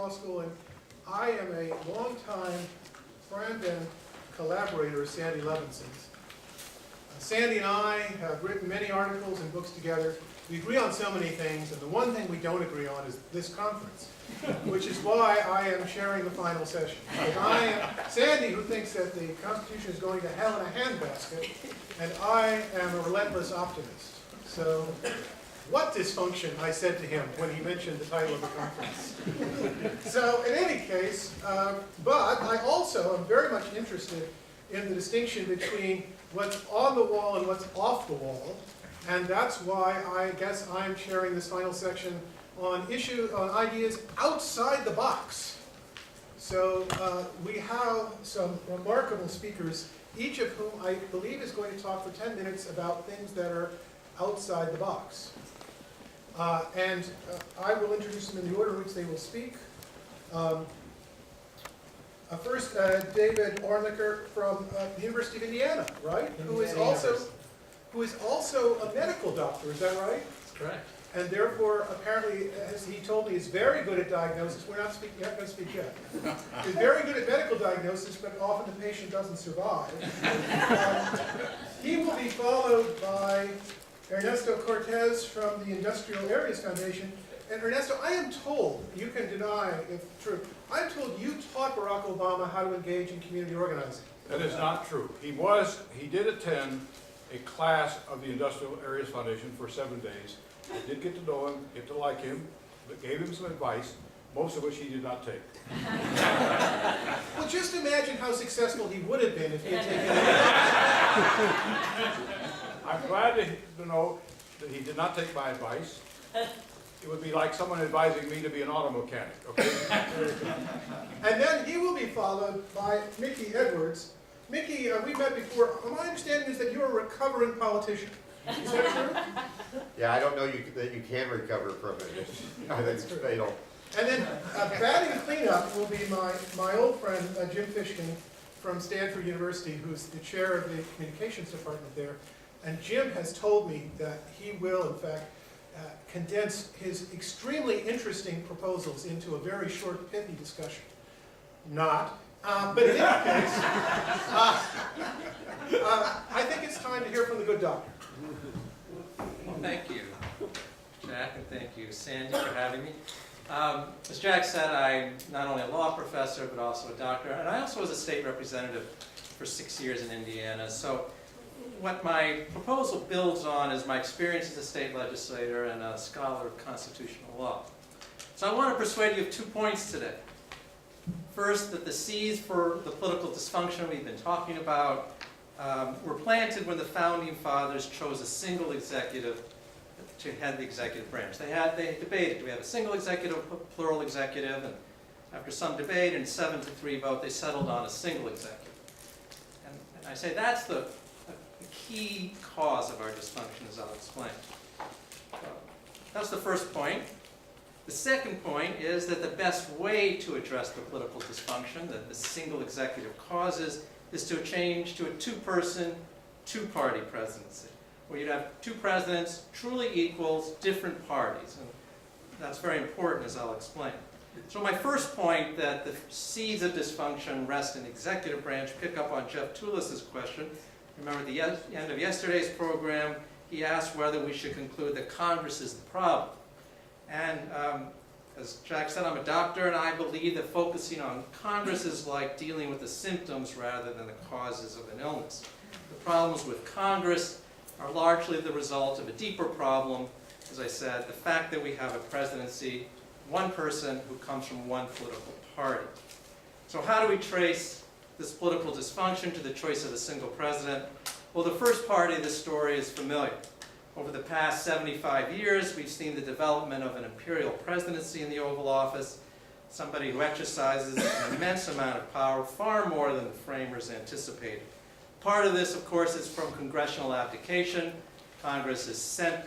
law school, and I am a longtime friend and collaborator of Sandy Levinson's. Sandy and I have written many articles and books together. We agree on so many things, and the one thing we don't agree on is this conference, which is why I am sharing the final session. I am Sandy, who thinks that the Constitution is going to hell in a handbasket, and I am a relentless optimist. So, what dysfunction, I said to him when he mentioned the title of the conference. So, in any case, but I also am very much interested in the distinction between what's on the wall and what's off the wall. And that's why I guess I'm sharing this final section on ideas outside the box. So we have some remarkable speakers, each of whom I believe is going to talk for 10 minutes about things that are outside the box. I will introduce them in the order in which they will speak. First, David Orentlicher from the University of Indiana, right? Who is also a medical doctor, is that right? That's correct. And therefore, apparently, as he told me, is very good at diagnosis. We're not going to speak yet. He's very good at medical diagnosis, but often the patient doesn't survive. He will be followed by Ernesto Cortez from the Industrial Areas Foundation. And Ernesto, I am told, you can deny if true, I'm told you taught Barack Obama how to engage in community organizing. That is not true. He did attend a class of the Industrial Areas Foundation for 7 days. I did get to know him, get to like him, but gave him some advice, most of which he did not take. Well, just imagine how successful he would have been if he had taken it. I'm glad to know that he did not take my advice. It would be like someone advising me to be an auto mechanic, okay? And then he will be followed by Mickey Edwards. Mickey, we met before. My understanding is that you're a recovering politician. Is that true? Yeah, I don't know that you can recover from it. I think it's fatal. And then batting cleanup will be my old friend, Jim Fishkin from Stanford University, who's the chair of the communications department there. And Jim has told me that he will, in fact, condense his extremely interesting proposals into a very short, pithy discussion. Not. But in any case, I think it's time to hear from the good doctor. Well, thank you, Jack, and thank you, Sandy, for having me. As Jack said, I'm not only a law professor, but also a doctor, and I also was a state representative for 6 years in Indiana. So what my proposal builds on is my experience as a state legislator and a scholar of constitutional law. So I want to persuade you of 2 points today. First, that the seeds for the political dysfunction we've been talking about were planted when the Founding Fathers chose a single executive to head the executive branch. They debated, do we have a single executive, a plural executive, and after some debate and 7-3 vote, they settled on a single executive. And I say that's the key cause of our dysfunction, as I'll explain. That's the first point. The second point is that the best way to address the political dysfunction that the single executive causes is to change to a two-person, two-party presidency, where you'd have two presidents, truly equals, different parties. And that's very important, as I'll explain. So my first point, that the seeds of dysfunction rest in the executive branch, pick up on Jeff Toulis's question. Remember at the end of yesterday's program, he asked whether we should conclude that Congress is the problem. And as Jack said, I'm a doctor, and I believe that focusing on Congress is like dealing with the symptoms rather than the causes of an illness. The problems with Congress are largely the result of a deeper problem, as I said, the fact that we have a presidency, one person who comes from one political party. So how do we trace this political dysfunction to the choice of a single president? Well, the first part of this story is familiar. Over the past 75 years, we've seen the development of an imperial presidency in the Oval Office, somebody who exercises an immense amount of power, far more than the framers anticipated. Part of this, of course, is from congressional abdication. Congress has sent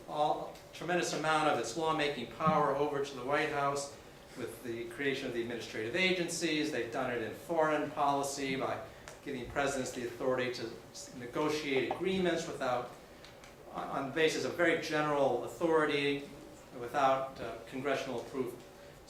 a tremendous amount of its lawmaking power over to the White House with the creation of the administrative agencies. They've done it in foreign policy by giving presidents the authority to negotiate agreements on the basis of very general authority without congressional approval.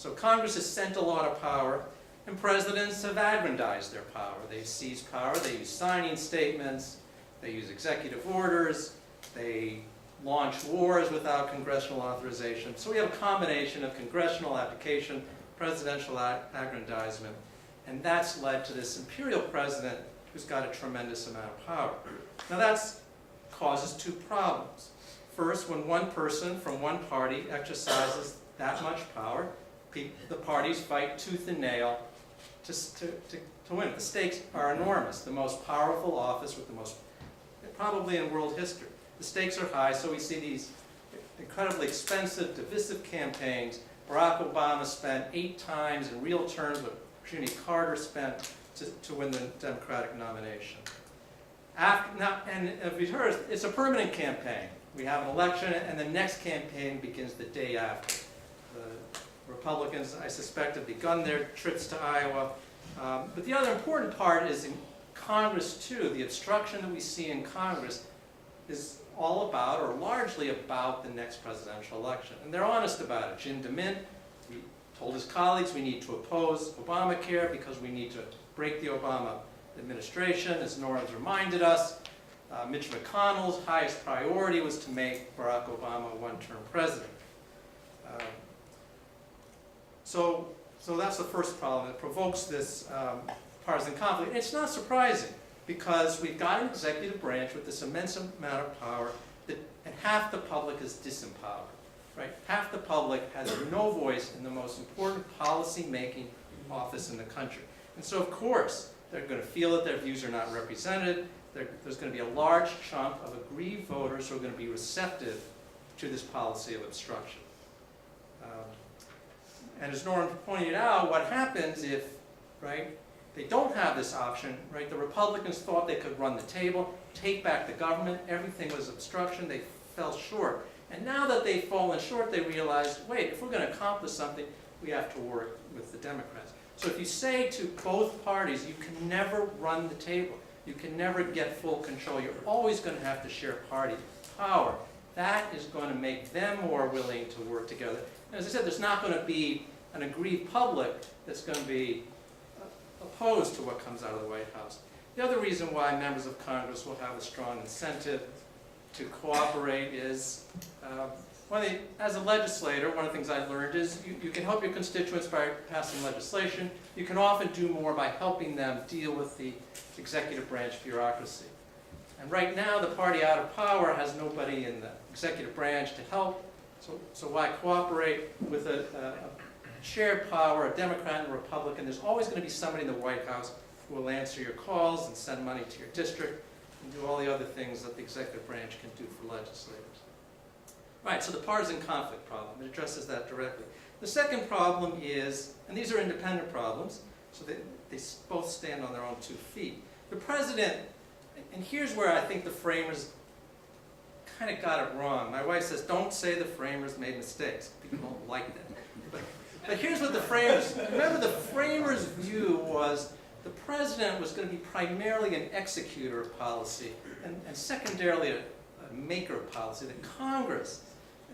So Congress has sent a lot of power, and presidents have aggrandized their power. They seize power, they use signing statements, they use executive orders, they launch wars without congressional authorization. So we have a combination of congressional abdication, presidential aggrandizement, and that's led to this imperial president who's got a tremendous amount of power. Now that causes two problems. First, when one person from one party exercises that much power, the parties fight tooth and nail to win. The stakes are enormous. The most powerful office with the most, probably in world history. The stakes are high, so we see these incredibly expensive, divisive campaigns. Barack Obama spent 8 times in real terms what Jimmy Carter spent to win the Democratic nomination. And as we heard, it's a permanent campaign. We have an election, and the next campaign begins the day after. The Republicans, I suspect, have begun their trips to Iowa. But the other important part is in Congress, too. The obstruction that we see in Congress is all about, or largely about, the next presidential election. And they're honest about it. Jim DeMint told his colleagues we need to oppose Obamacare because we need to break the Obama administration. As Norris reminded us, Mitch McConnell's highest priority was to make Barack Obama a one-term president. So that's the first problem. It provokes this partisan conflict. And it's not surprising because we've got an executive branch with this immense amount of power and half the public is disempowered. Right? Half the public has no voice in the most important policy-making office in the country. And so, of course, they're going to feel that their views are not represented. There's going to be a large chunk of aggrieved voters who are going to be receptive to this policy of obstruction. And as Norm pointed out, what happens if, right, they don't have this option, right? The Republicans thought they could run the table, take back the government, everything was obstruction, they fell short. And now that they've fallen short, they realize, wait, if we're going to accomplish something, we have to work with the Democrats. So if you say to both parties, you can never run the table, you can never get full control, you're always going to have to share party power, that is going to make them more willing to work together. And as I said, there's not going to be an aggrieved public that's going to be opposed to what comes out of the White House. The other reason why members of Congress will have a strong incentive to cooperate is, as a legislator, one of the things I've learned is you can help your constituents by passing legislation. You can often do more by helping them deal with the executive branch bureaucracy. And right now, the party out of power has nobody in the executive branch to help. So why cooperate with a shared power, a Democrat and a Republican? There's always going to be somebody in the White House who will answer your calls and send money to your district and do all the other things that the executive branch can do for legislators. Right, so the partisan conflict problem, it addresses that directly. The second problem is, and these are independent problems, so they both stand on their own 2 feet. The president, and here's where I think the framers kind of got it wrong. My wife says, don't say the framers made mistakes. People don't like that. But here's what the framers, remember the framers' view was the president was going to be primarily an executor of policy and secondarily a maker of policy. The Congress,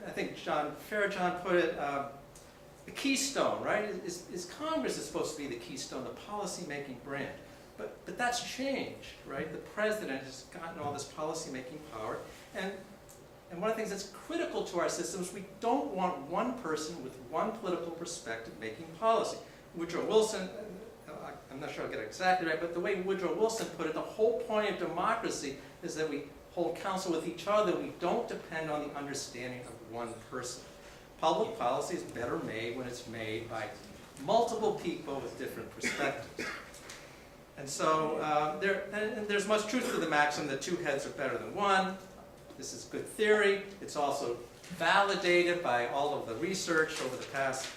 I think John Farragut put it, the keystone, right? Is Congress is supposed to be the keystone, the policy-making branch. But that's changed, right? The president has gotten all this policy-making power. And one of the things that's critical to our system is we don't want one person with one political perspective making policy. Woodrow Wilson, I'm not sure I'll get it exactly right, but the way Woodrow Wilson put it, the whole point of democracy is that we hold counsel with each other. We don't depend on the understanding of one person. Public policy is better made when it's made by multiple people with different perspectives. And so there's much truth to the maxim that 2 heads are better than 1. This is good theory. It's also validated by all of the research over the past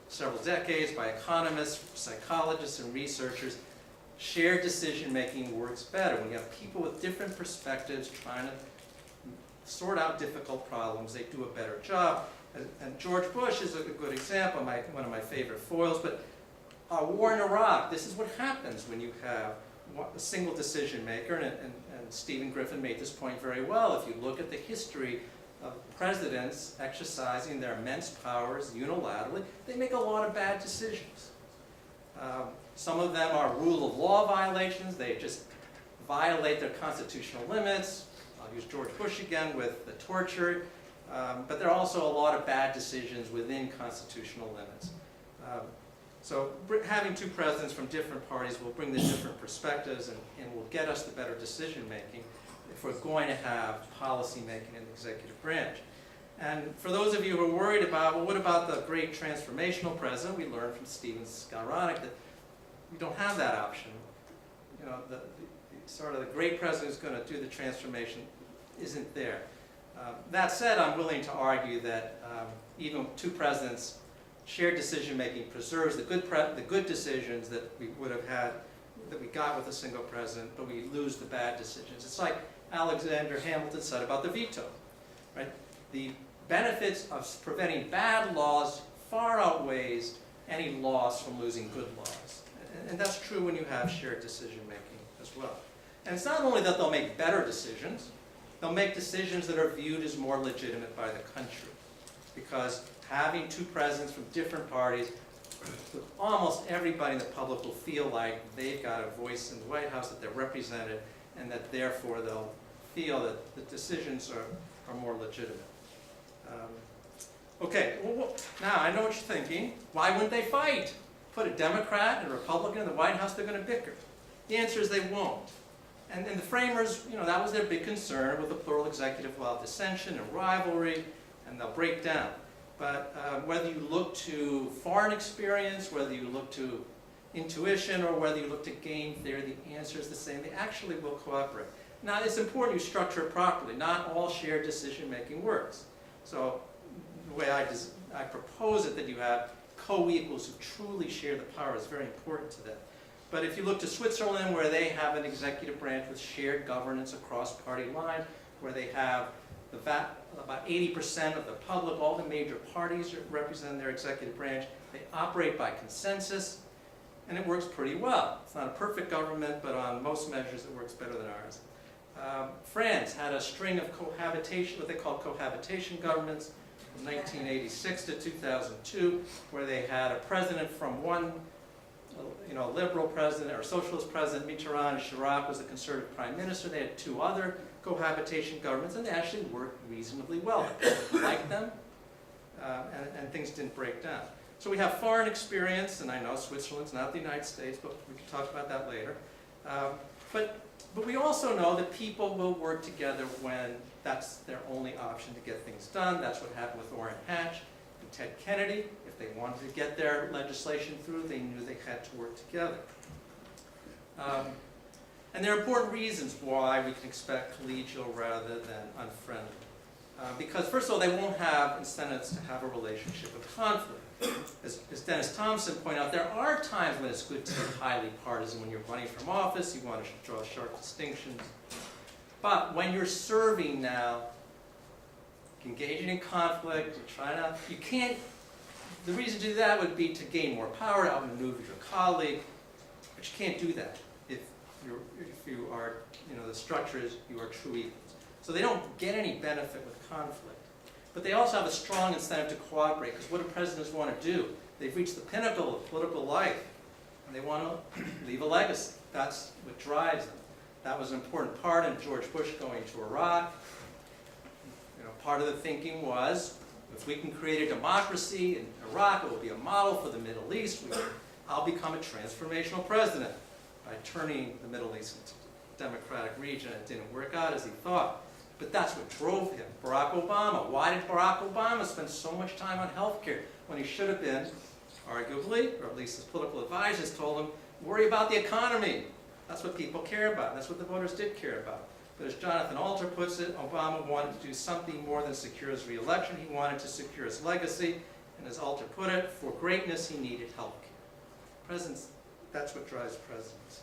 several decades by economists, psychologists, and researchers. Shared decision-making works better. When you have people with different perspectives trying to sort out difficult problems, they do a better job. And George Bush is a good example, one of my favorite foils. But our war in Iraq, this is what happens when you have a single decision maker, and Stephen Griffin made this point very well. If you look at the history of presidents exercising their immense powers unilaterally, they make a lot of bad decisions. Some of them are rule of law violations. They just violate their constitutional limits. I'll use George Bush again with the torture. But there are also a lot of bad decisions within constitutional limits. So having two presidents from different parties will bring the different perspectives and will get us the better decision making if we're going to have policy making in the executive branch. And for those of you who are worried about, well, what about the great transformational president? We learned from Stephen Skowronek that we don't have that option. You know, the sort of the great president who's going to do the transformation isn't there. That said, I'm willing to argue that even two presidents, shared decision-making preserves the good decisions that we would have had, that we got with a single president, but we lose the bad decisions. It's like Alexander Hamilton said about the veto, right? The benefits of preventing bad laws far outweighs any loss from losing good laws. And that's true when you have shared decision-making as well. And it's not only that they'll make better decisions, they'll make decisions that are viewed as more legitimate by the country. Because having two presidents from different parties, almost everybody in the public will feel like they've got a voice in the White House, that they're represented, and that therefore they'll feel that the decisions are more legitimate. Okay, well, now I know what you're thinking. Why wouldn't they fight? Put a Democrat and a Republican in the White House, they're going to bicker. The answer is they won't. And the framers, you know, that was their big concern with the plural executive, will have dissension and rivalry, and they'll break down. But whether you look to foreign experience, whether you look to intuition, or whether you look to game theory, the answer is the same. They actually will cooperate. Now, it's important you structure it properly. Not all shared decision-making works. So the way I propose it, that you have co-equals who truly share the power, is very important to them. But if you look to Switzerland, where they have an executive branch with shared governance across party lines, where they have about 80% of the public, all the major parties represented in their executive branch, they operate by consensus, and it works pretty well. It's not a perfect government, but on most measures it works better than ours. France had a string of cohabitation, what they call cohabitation governments, from 1986 to 2002, where they had a president from one, a liberal president or socialist president, Mitterrand, and Chirac was the conservative prime minister. They had two other cohabitation governments, and they actually worked reasonably well. People liked them, and things didn't break down. So we have foreign experience, and I know Switzerland's not the United States, but we can talk about that later. But we also know that people will work together when that's their only option to get things done. That's what happened with Orrin Hatch and Ted Kennedy. If they wanted to get their legislation through, they knew they had to work together. And there are important reasons why we can expect collegial rather than unfriendly. Because first of all, they won't have incentives to have a relationship of conflict. As Dennis Thompson pointed out, there are times when it's good to be highly partisan. When you're running from office, you want to draw sharp distinctions. But when you're serving now, engaging in conflict, you can't, the reason to do that would be to gain more power, outmaneuver your colleague, but you can't do that if you are, the structure is you are true equals. So they don't get any benefit with conflict. But they also have a strong incentive to cooperate, because what do presidents want to do? They've reached the pinnacle of political life, and they want to leave a legacy. That's what drives them. That was an important part in George Bush going to Iraq. Part of the thinking was, if we can create a democracy in Iraq, it will be a model for the Middle East. I'll become a transformational president by turning the Middle East into a democratic region. It didn't work out as he thought. But that's what drove him. Barack Obama. Why did Barack Obama spend so much time on health care when he should have been, arguably, or at least his political advisors told him, worry about the economy. That's what people care about. That's what the voters did care about. But as Jonathan Alter puts it, Obama wanted to do something more than secure his re-election. He wanted to secure his legacy. And as Alter put it, for greatness he needed health care. Presidents, that's what drives presidents.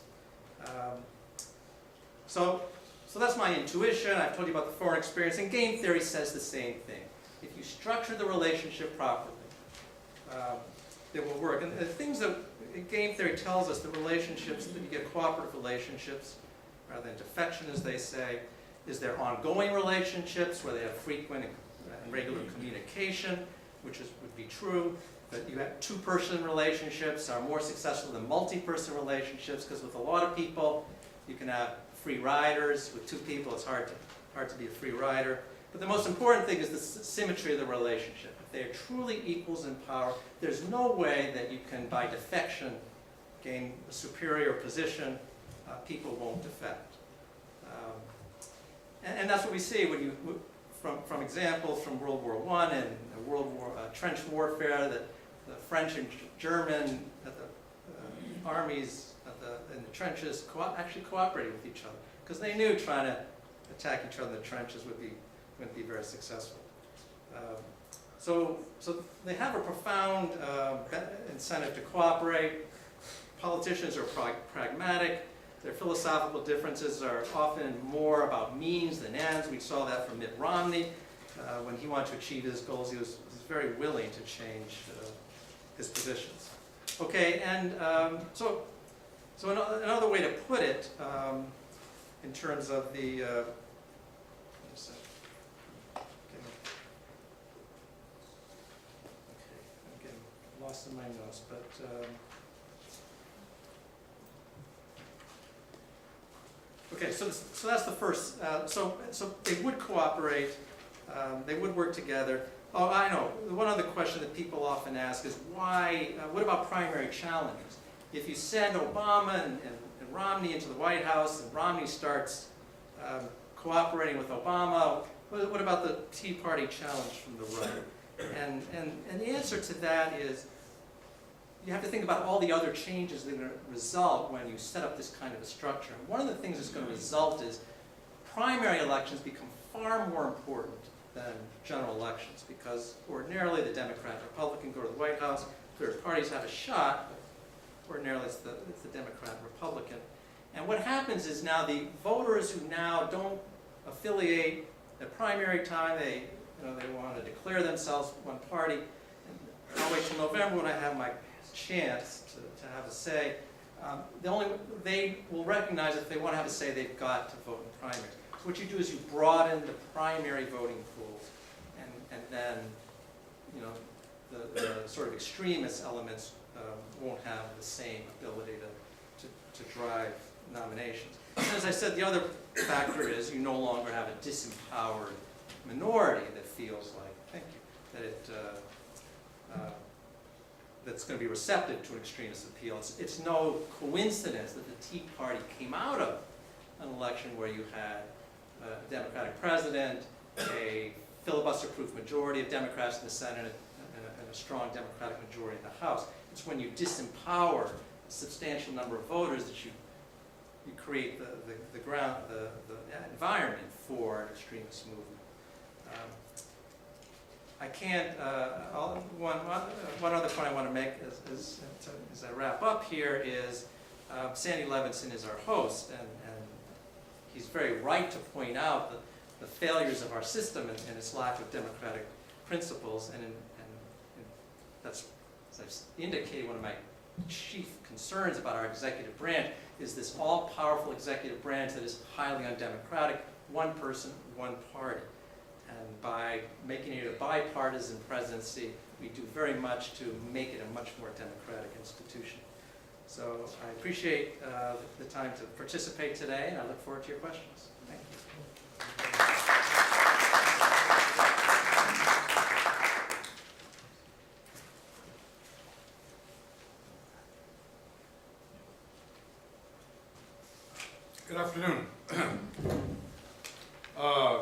So that's my intuition. I've told you about the foreign experience, and game theory says the same thing. If you structure the relationship properly, it will work. And the things that game theory tells us, the relationships, that you get cooperative relationships, rather than defection, as they say, is there ongoing relationships where they have frequent and regular communication, which would be true. But you have two-person relationships are more successful than multi-person relationships, because with a lot of people, you can have free riders. With two people, it's hard to be a free rider. But the most important thing is the symmetry of the relationship. If they are truly equals in power, there's no way that you can, by defection, gain a superior position. People won't defect. And that's what we see when you, from examples from World War I and trench warfare, that the French and German armies in the trenches actually cooperated with each other, because they knew trying to attack each other in the trenches wouldn't be very successful. So they have a profound incentive to cooperate. Politicians are pragmatic. Their philosophical differences are often more about means than ends. We saw that from Mitt Romney. When he wanted to achieve his goals, he was very willing to change his positions. Okay, and so another way to put it, in terms of the, just a second. Okay, I'm getting lost in my notes, but okay, so that's the first. So they would cooperate. They would work together. Oh, I know. One other question that people often ask is why? What about primary challenges? If you send Obama and Romney into the White House, and Romney starts cooperating with Obama, what about the Tea Party challenge from the right? And the answer to that is you have to think about all the other changes that are going to result when you set up this kind of a structure. And one of the things that's going to result is primary elections become far more important than general elections, because ordinarily the Democrat and Republican go to the White House, third parties have a shot, but ordinarily it's the Democrat and Republican. And what happens is now the voters who now don't affiliate at primary time, they want to declare themselves one party. And I'll wait till November when I have my chance to have a say. They will recognize if they want to have a say, they've got to vote in primaries. So what you do is you broaden the primary voting pools, and then the sort of extremist elements won't have the same ability to drive nominations. And as I said, the other factor is you no longer have a disempowered minority that feels like, that's going to be receptive to an extremist appeal. It's no coincidence that the Tea Party came out of an election where you had a Democratic president, a filibuster-proof majority of Democrats in the Senate, and a strong Democratic majority in the House. It's when you disempower a substantial number of voters that you create the environment for an extremist movement. I can't, one other point I want to make as I wrap up here is Sandy Levinson is our host, and he's very right to point out the failures of our system and its lack of democratic principles, and that's, as I've indicated, one of my chief concerns about our executive branch is this all-powerful executive branch that is highly undemocratic, one person, one party. And by making it a bipartisan presidency, we do very much to make it a much more democratic institution. So I appreciate the time to participate today, and I look forward to your questions. Thank you. Good afternoon.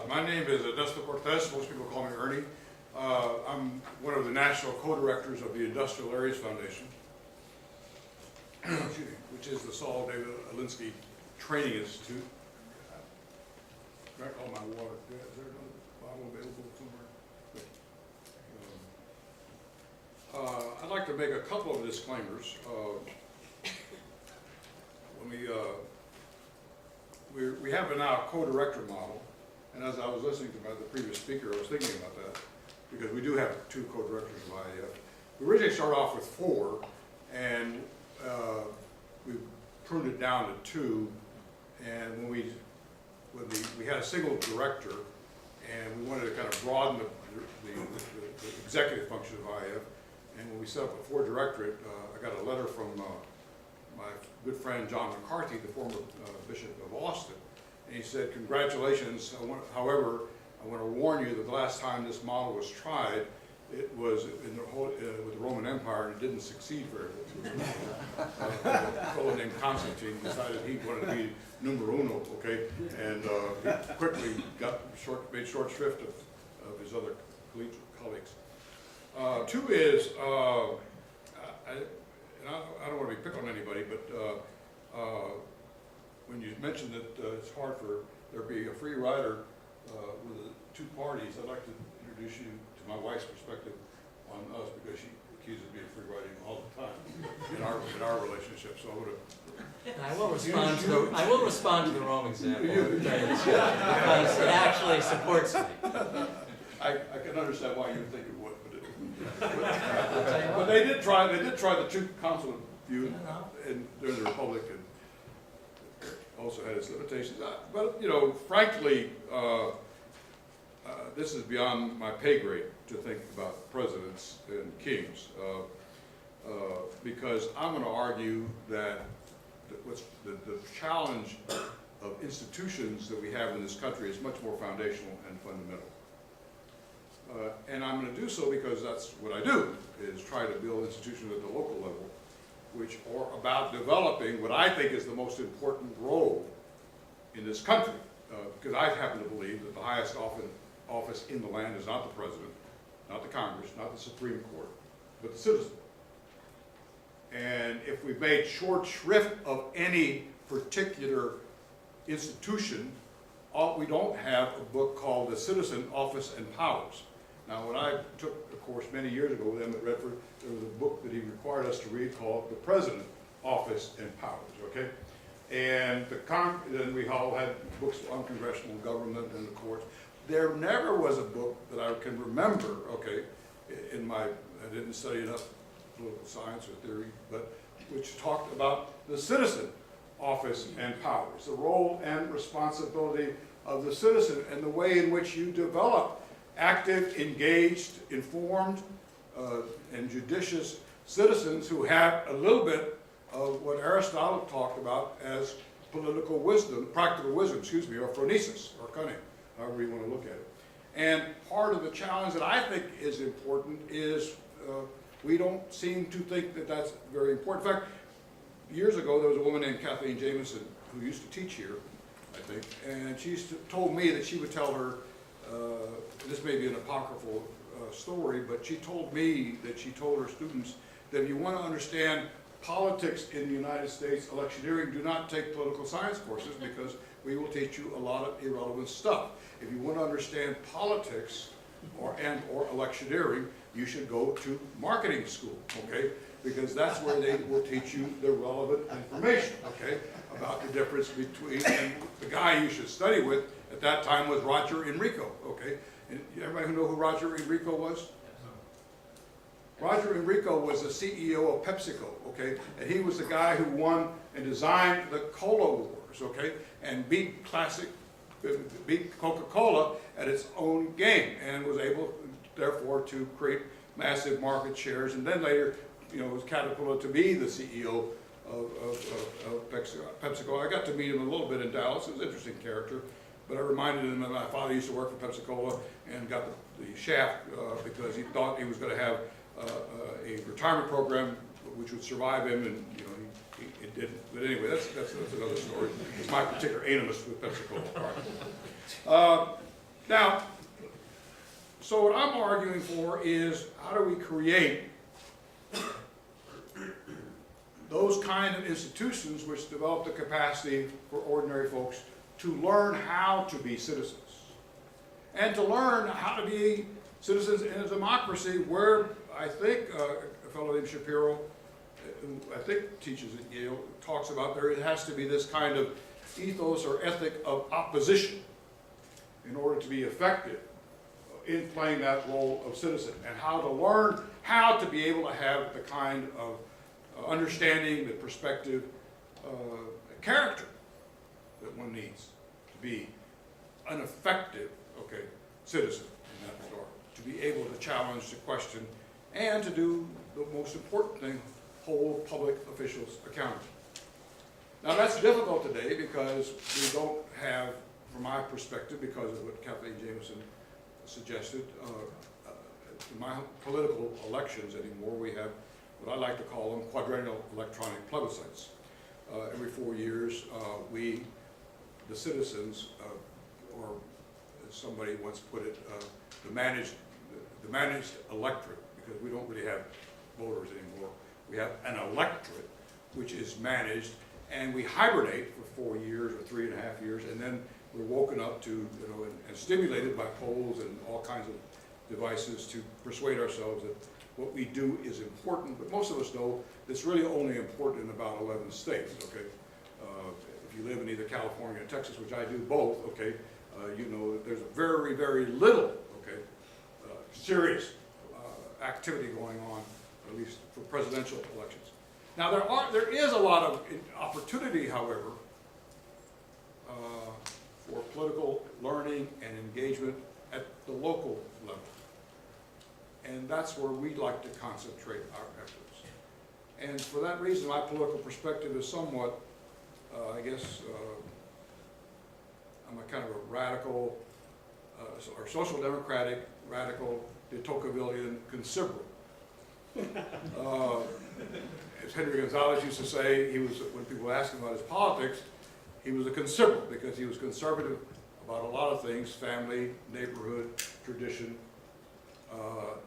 My name is Ernesto Cortez. Most people call me Ernie. I'm one of the national co-directors of the Industrial Areas Foundation, which is the Saul David Alinsky Training Institute. Drank all my water. Is there another bottle available somewhere? I'd like to make a couple of disclaimers. We have a now co-director model, and as I was listening to the previous speaker, I was thinking about that, because we do have 2 co-directors of IAF. We originally started off with 4, and we pruned it down to 2, and when we had a single director, and we wanted to kind of broaden the executive function of IF. And when we set up a Ford directorate, I got a letter from my good friend John McCarthy, the former Bishop of Austin, and he said, "Congratulations. However, I want to warn you that the last time this model was tried, it was in the whole, with the Roman Empire, and it didn't succeed very well. A fellow named Constantine decided he wanted to be numero uno, okay, and he quickly made short shrift of his other colleagues. Two is, I don't want to be pick on anybody, but when you mentioned that it's hard for there to be a free rider with the two parties, I'd like to introduce you to my wife's perspective on us, because she accuses me of free riding all the time in our relationship. So I would have. I will respond to the Rome example because it actually supports me. I can understand why you think it would, but they did try the two consulate view, and they're the Republic, and also had its limitations. But you know, frankly, this is beyond my pay grade to think about presidents and kings, because I'm going to argue that the challenge of institutions that we have in this country is much more foundational and fundamental. And I'm going to do so because that's what I do, is try to build institutions at the local level, which are about developing what I think is the most important role in this country. Because I happen to believe that the highest office in the land is not the president, not the Congress, not the Supreme Court, but the citizen. And if we've made short shrift of any particular institution, we don't have a book called The Citizen, Office, and Powers. Now, when I took a course many years ago with him at Redford, there was a book that he required us to read called The President, Office, and Powers, okay? And then we all had books on congressional government and the courts. There never was a book that I can remember, okay, I didn't study enough political science or theory, but which talked about the citizen, office, and powers, the role and responsibility of the citizen, and the way in which you develop active, engaged, informed, and judicious citizens who have a little bit of what Aristotle talked about as political wisdom, practical wisdom, excuse me, or phronesis, or cunning, however you want to look at it. And part of the challenge that I think is important is we don't seem to think that that's very important. In fact, years ago, there was a woman named Kathleen Jamison who used to teach here, I think, and she told me that she would tell her, this may be an apocryphal story, but she told me that she told her students that if you want to understand politics in the United States, electioneering, do not take political science courses, because we will teach you a lot of irrelevant stuff. If you want to understand politics or electioneering, you should go to marketing school, okay? Because that's where they will teach you the relevant information, okay, about the difference between, and the guy you should study with at that time was Roger Enrico, okay? And everybody who know who Roger Enrico was? Roger Enrico was the CEO of PepsiCo, okay? And he was the guy who won and designed the Cola Wars, okay? And beat Coca-Cola at its own game, and was able, therefore, to create massive market shares, and then later, you know, was catapulted to be the CEO of PepsiCo. I got to meet him a little bit in Dallas. It was an interesting character, but I reminded him that my father used to work for PepsiCo and got the shaft because he thought he was going to have a retirement program which would survive him, and you know it didn't. But anyway, that's another story. It's my particular animus with PepsiCo. Now, so what I'm arguing for is how do we create those kind of institutions which develop the capacity for ordinary folks to learn how to be citizens, and to learn how to be citizens in a democracy where I think a fellow named Shapiro, who I think teaches at Yale, talks about there has to be this kind of ethos or ethic of opposition in order to be effective in playing that role of citizen, and how to learn how to be able to have the kind of understanding, the perspective, character that one needs to be an effective, okay, citizen in that regard. to be able to challenge, to question, and to do the most important thing, hold public officials accountable. Now that's difficult today because we don't have, from my perspective, because of what Kathleen Jameson suggested, in my political elections anymore, we have what I like to call them quadrennial electronic plebiscites. Every 4 years, we, the citizens, or as somebody once put it, the managed electorate, because we don't really have voters anymore. We have an electorate which is managed, and we hibernate for 4 years or 3.5 years, and then we're woken up to, you know, and stimulated by polls and all kinds of devices to persuade ourselves that what we do is important, but most of us know it's really only important in about 11 states, okay? If you live in either California or Texas, which I do both, okay, you know that there's a very, very little, okay, serious activity going on, at least for presidential elections. Now there is a lot of opportunity, however, for political learning and engagement at the local level. And that's where we'd like to concentrate our efforts. And for that reason, my political perspective is somewhat, I guess, I'm a kind of a radical, or social democratic, radical, de Tocquevillian conservative. As Henry Gonzalez used to say, he was, when people asked him about his politics, he was a conservative because he was conservative about a lot of things, family, neighborhood, tradition.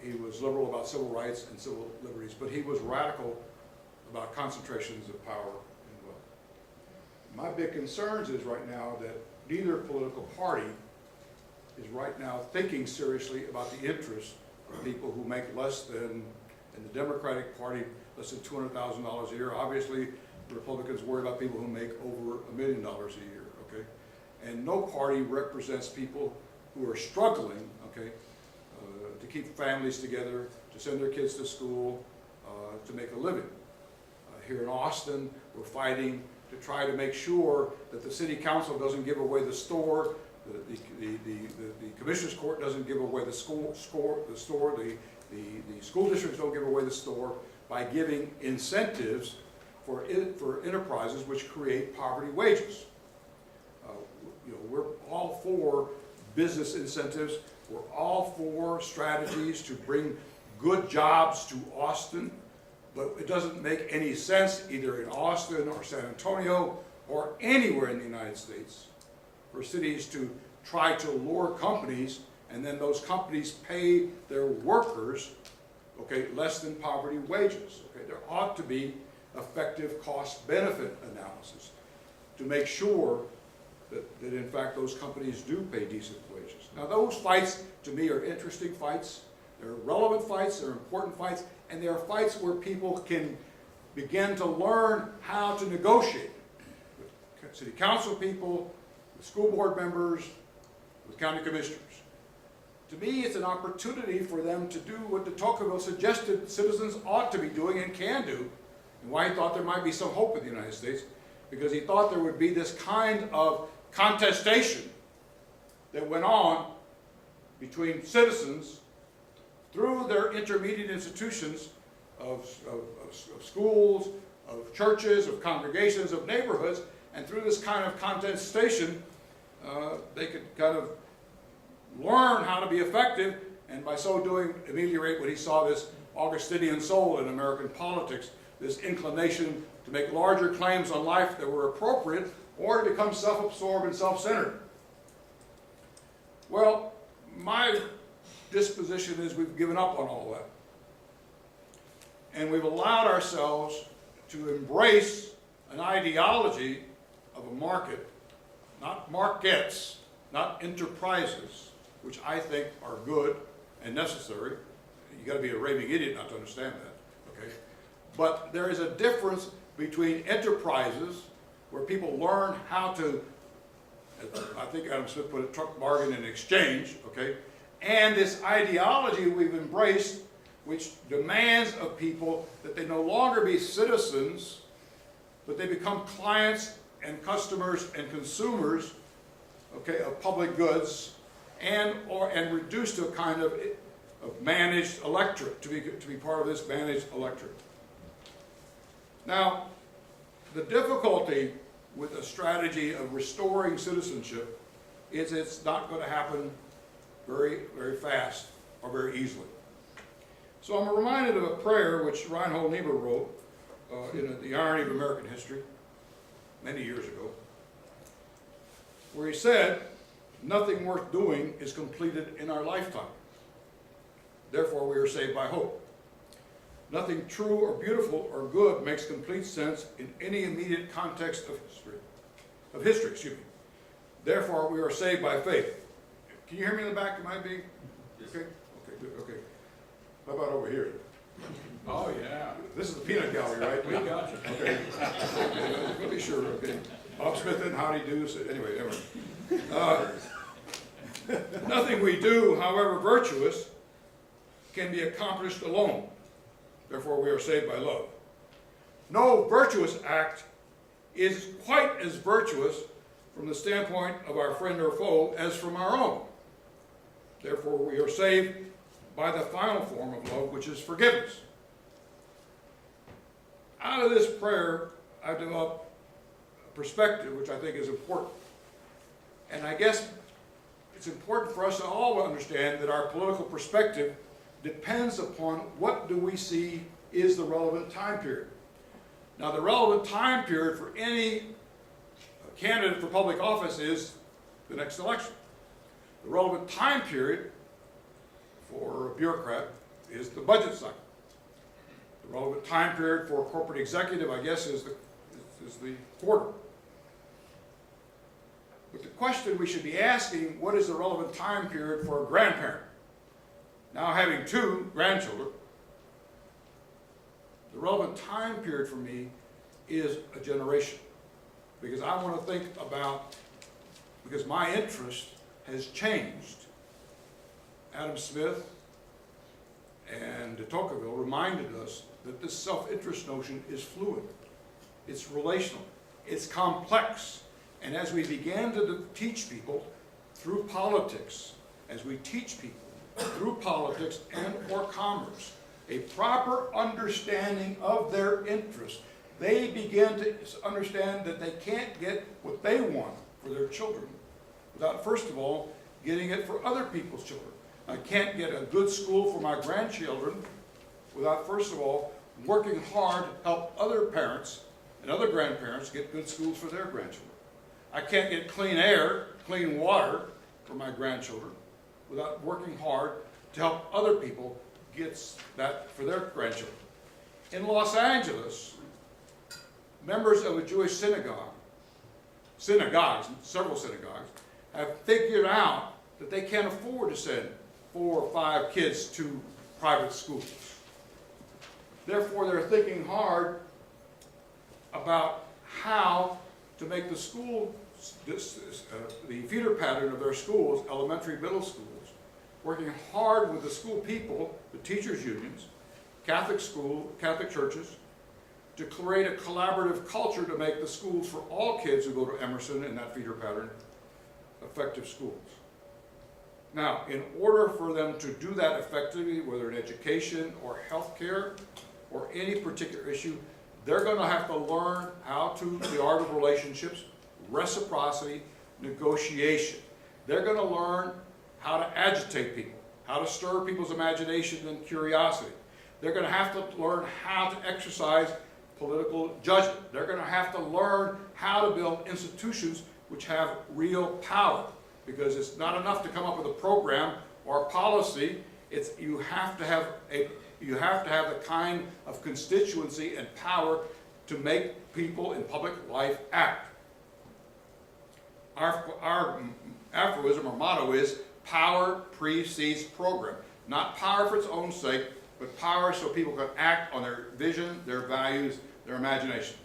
He was liberal about civil rights and civil liberties, but he was radical about concentrations of power and wealth. My big concerns is right now that neither political party is right now thinking seriously about the interests of people who make less than, in the Democratic Party, less than $200,000 a year. Obviously, the Republicans worry about people who make over $1 million a year, okay? And no party represents people who are struggling, okay, to keep families together, to send their kids to school, to make a living. Here in Austin, we're fighting to try to make sure that the city council doesn't give away the store, the commissioner's court doesn't give away the school districts don't give away the store by giving incentives for enterprises which create poverty wages. You know, we're all for business incentives. We're all for strategies to bring good jobs to Austin, but it doesn't make any sense either in Austin or San Antonio or anywhere in the United States for cities to try to lure companies and then those companies pay their workers, okay, less than poverty wages. Okay, there ought to be effective cost-benefit analysis to make sure that in fact those companies do pay decent wages. Now those fights to me are interesting fights, they're relevant fights, they're important fights, and they are fights where people can begin to learn how to negotiate with city council people, with school board members, with county commissioners. To me, it's an opportunity for them to do what de Tocqueville suggested citizens ought to be doing and can do, and why he thought there might be some hope in the United States, because he thought there would be this kind of contestation that went on between citizens through their intermediate institutions of schools, of churches, of congregations, of neighborhoods, and through this kind of contestation, they could kind of learn how to be effective, and by so doing ameliorate what he saw this Augustinian soul in American politics, this inclination to make larger claims on life that were appropriate or to become self-absorbed and self-centered. Well, my disposition is we've given up on all that. And we've allowed ourselves to embrace an ideology of a market, not markets, not enterprises, which I think are good and necessary. You got to be a raving idiot not to understand that, okay? But there is a difference between enterprises where people learn how to, I think Adam Smith put it, truck, bargain, and exchange, okay? And this ideology we've embraced, which demands of people that they no longer be citizens, but they become clients and customers and consumers, okay, of public goods, and reduced to a kind of of managed electorate, to be part of this managed electorate. Now, the difficulty with a strategy of restoring citizenship is it's not going to happen very, very fast or very easily. So I'm reminded of a prayer which Reinhold Niebuhr wrote in The Irony of American History many years ago, where he said, "Nothing worth doing is completed in our lifetime. Therefore, we are saved by hope. Nothing true or beautiful or good makes complete sense in any immediate context of history. Therefore, we are saved by faith." Can you hear me in the back? Am I being? Yes. Okay. Okay. Good. Okay. How about over here? Oh, yeah. This is the peanut gallery, right? We got you. Okay. Let me be sure. Okay. Bob Smith and howdy do. So anyway. Nothing we do, however virtuous, can be accomplished alone. Therefore, we are saved by love. No virtuous act is quite as virtuous from the standpoint of our friend or foe as from our own. Therefore, we are saved by the final form of love, which is forgiveness. Out of this prayer, I've developed a perspective which I think is important. And I guess it's important for us to all understand that our political perspective depends upon what do we see is the relevant time period. Now, the relevant time period for any candidate for public office is the next election. The relevant time period for a bureaucrat is the budget cycle. The relevant time period for a corporate executive, I guess, is the quarter. But the question we should be asking, what is the relevant time period for a grandparent? Now having 2 grandchildren, the relevant time period for me is a generation. Because I want to think about, because my interest has changed. Adam Smith and de Tocqueville reminded us that this self-interest notion is fluid. It's relational. It's complex. And as we began to teach people through politics, as we teach people through politics and or commerce, a proper understanding of their interests, they begin to understand that they can't get what they want for their children without, first of all, getting it for other people's children. I can't get a good school for my grandchildren without, first of all, working hard to help other parents and other grandparents get good schools for their grandchildren. I can't get clean air, clean water for my grandchildren without working hard to help other people get that for their grandchildren. In Los Angeles, members of a Jewish synagogues, several synagogues, have figured out that they can't afford to send 4 or 5 kids to private schools. Therefore, they're thinking hard about how to make the school, the feeder pattern of their schools, elementary, middle schools, working hard with the school people, the teachers' unions, Catholic churches, to create a collaborative culture to make the schools for all kids who go to Emerson in that feeder pattern effective schools. Now, in order for them to do that effectively, whether in education or healthcare or any particular issue, they're going to have to learn how to, the art of relationships, reciprocity, negotiation. They're going to learn how to agitate people, how to stir people's imagination and curiosity. They're going to have to learn how to exercise political judgment. They're going to have to learn how to build institutions which have real power, because it's not enough to come up with a program or a policy. You have to have the kind of constituency and power to make people in public life act. Our aphorism or motto is power precedes program. Not power for its own sake, but power so people can act on their vision, their values, their imagination.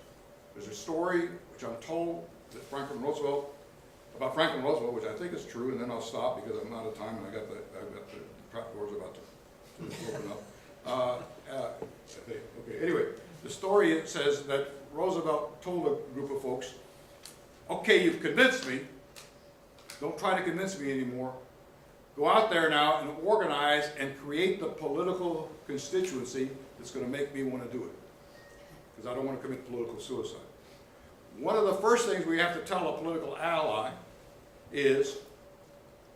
There's a story which I'm told that about Franklin Roosevelt, which I think is true, and then I'll stop because I'm out of time and I've got the trap doors about to open up. Okay, anyway, the story says that Roosevelt told a group of folks, okay, you've convinced me. Don't try to convince me anymore. go out there now and organize and create the political constituency that's going to make me want to do it. Because I don't want to commit political suicide. One of the first things we have to tell a political ally is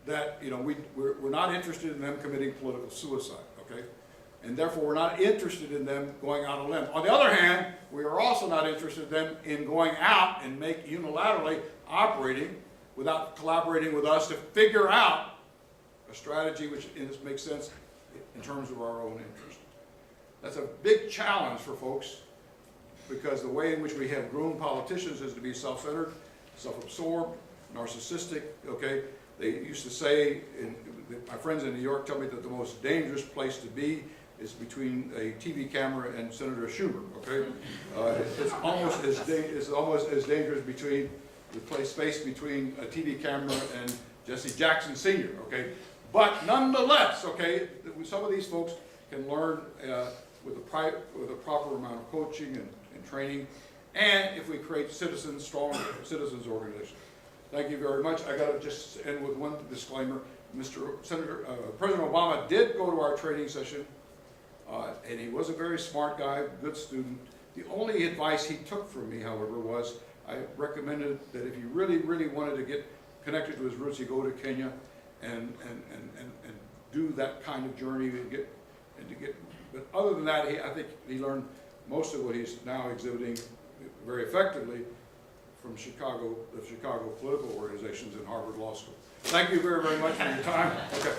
that, you know, we're not interested in them committing political suicide, okay? And therefore we're not interested in them going out on a limb. On the other hand, we are also not interested in them in going out and make unilaterally operating without collaborating with us to figure out a strategy which makes sense in terms of our own interest. That's a big challenge for folks, because the way in which we have groomed politicians is to be self-centered, self-absorbed, narcissistic, okay? They used to say, my friends in New York tell me that the most dangerous place to be is between a TV camera and Senator Schumer, okay? It's almost as dangerous between the space between a TV camera and Jesse Jackson Sr., okay? But nonetheless, okay, some of these folks can learn with a proper amount of coaching and training, and if we create strong citizens organizations. Thank you very much. I got to just end with one disclaimer. President Obama did go to our training session, and he was a very smart guy, good student. The only advice he took from me, however, was I recommended that if you really, really wanted to get connected to his roots, you go to Kenya and do that kind of journey but other than that, I think he learned most of what he's now exhibiting very effectively from the Chicago political organizations and Harvard Law School. Thank you very, very much for your time. Okay.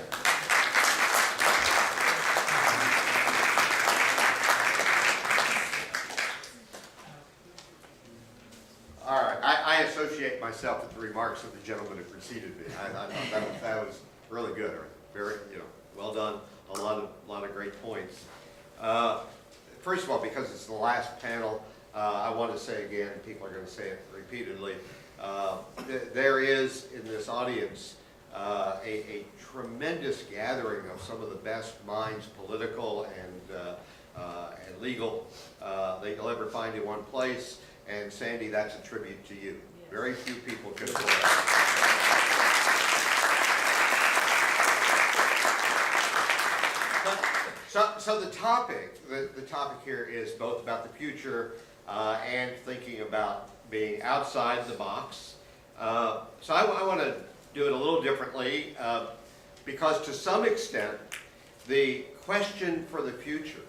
All right, I associate myself with the remarks of the gentleman who preceded me. I thought that was really good, or very, well done. A lot of great points. First of all, because it's the last panel, I want to say again, people are going to say it repeatedly, there is in this audience a tremendous gathering of some of the best minds, political and legal, that you'll ever find in one place. And Sandy, that's a tribute to you. Yes. Very few people could afford that. So the topic here is both about the future and thinking about being outside the box. So I want to do it a little differently because to some extent the question for the future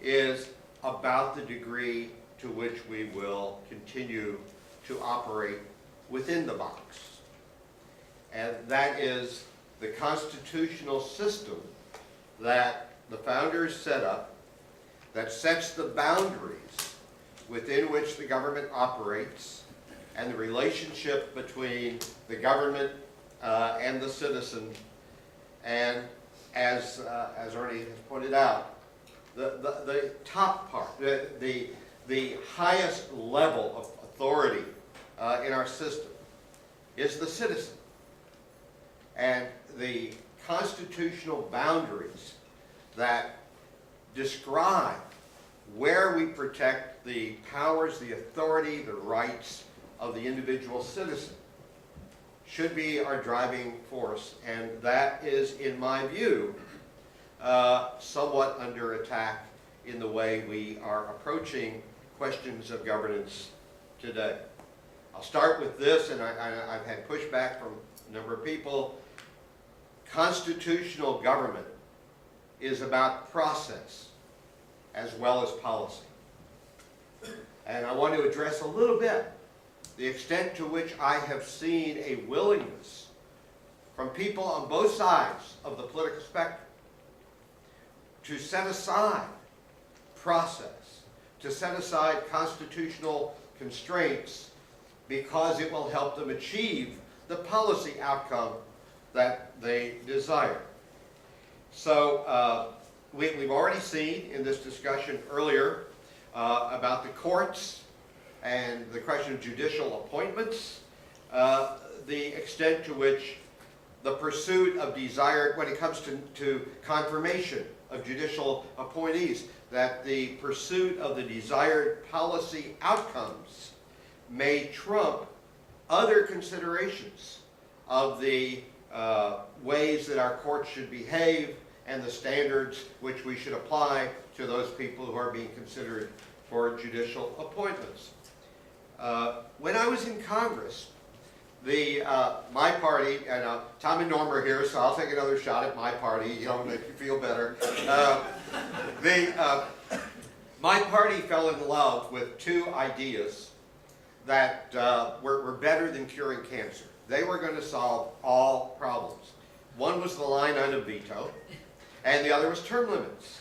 is about the degree to which we will continue to operate within the box. And that is the constitutional system that the founders set up that sets the boundaries within which the government operates and the relationship between the government and the citizen. And as Ernie has pointed out, the top part, the highest level of authority in our system is the citizen. And the constitutional boundaries that describe where we protect the powers, the authority, the rights of the individual citizen should be our driving force. And that is, in my view, somewhat under attack in the way we are approaching questions of governance today. I'll start with this, and I've had pushback from a number of people. Constitutional government is about process as well as policy. And I want to address a little bit the extent to which I have seen a willingness from people on both sides of the political spectrum to set aside process, to set aside constitutional constraints because it will help them achieve the policy outcome that they desire. So we've already seen in this discussion earlier about the courts and the question of judicial appointments, the extent to which the pursuit of desired, when it comes to confirmation of judicial appointees, that the pursuit of the desired policy outcomes may trump other considerations of the ways that our courts should behave and the standards which we should apply to those people who are being considered for judicial appointments. When I was in Congress, my party, and Tom and Norm are here, so I'll take another shot at my party, make you feel better. My party fell in love with two ideas that were better than curing cancer. They were going to solve all problems. One was the line item veto, and the other was term limits.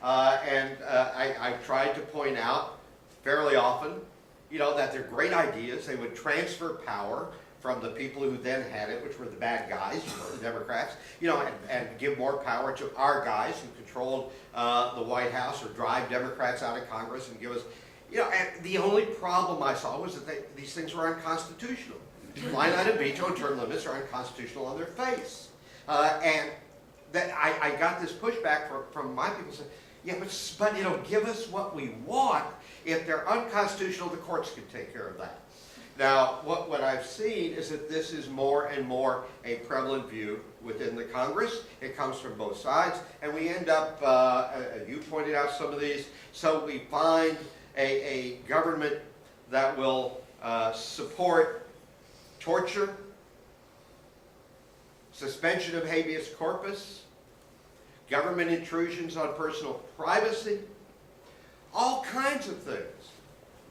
I tried to point out fairly often, that they're great ideas. They would transfer power from the people who then had it, which were the bad guys, the Democrats, and give more power to our guys who controlled the White House or drive Democrats out of Congress and give us, and the only problem I saw was that these things were unconstitutional. Line item veto and term limits are unconstitutional on their face. And that I got this pushback from my people saying, yeah, but give us what we want. If they're unconstitutional, the courts can take care of that. Now, what I've seen is that this is more and more a prevalent view within the Congress. It comes from both sides, and we end up, you pointed out some of these, so we find a government that will support torture, suspension of habeas corpus, government intrusions on personal privacy, all kinds of things,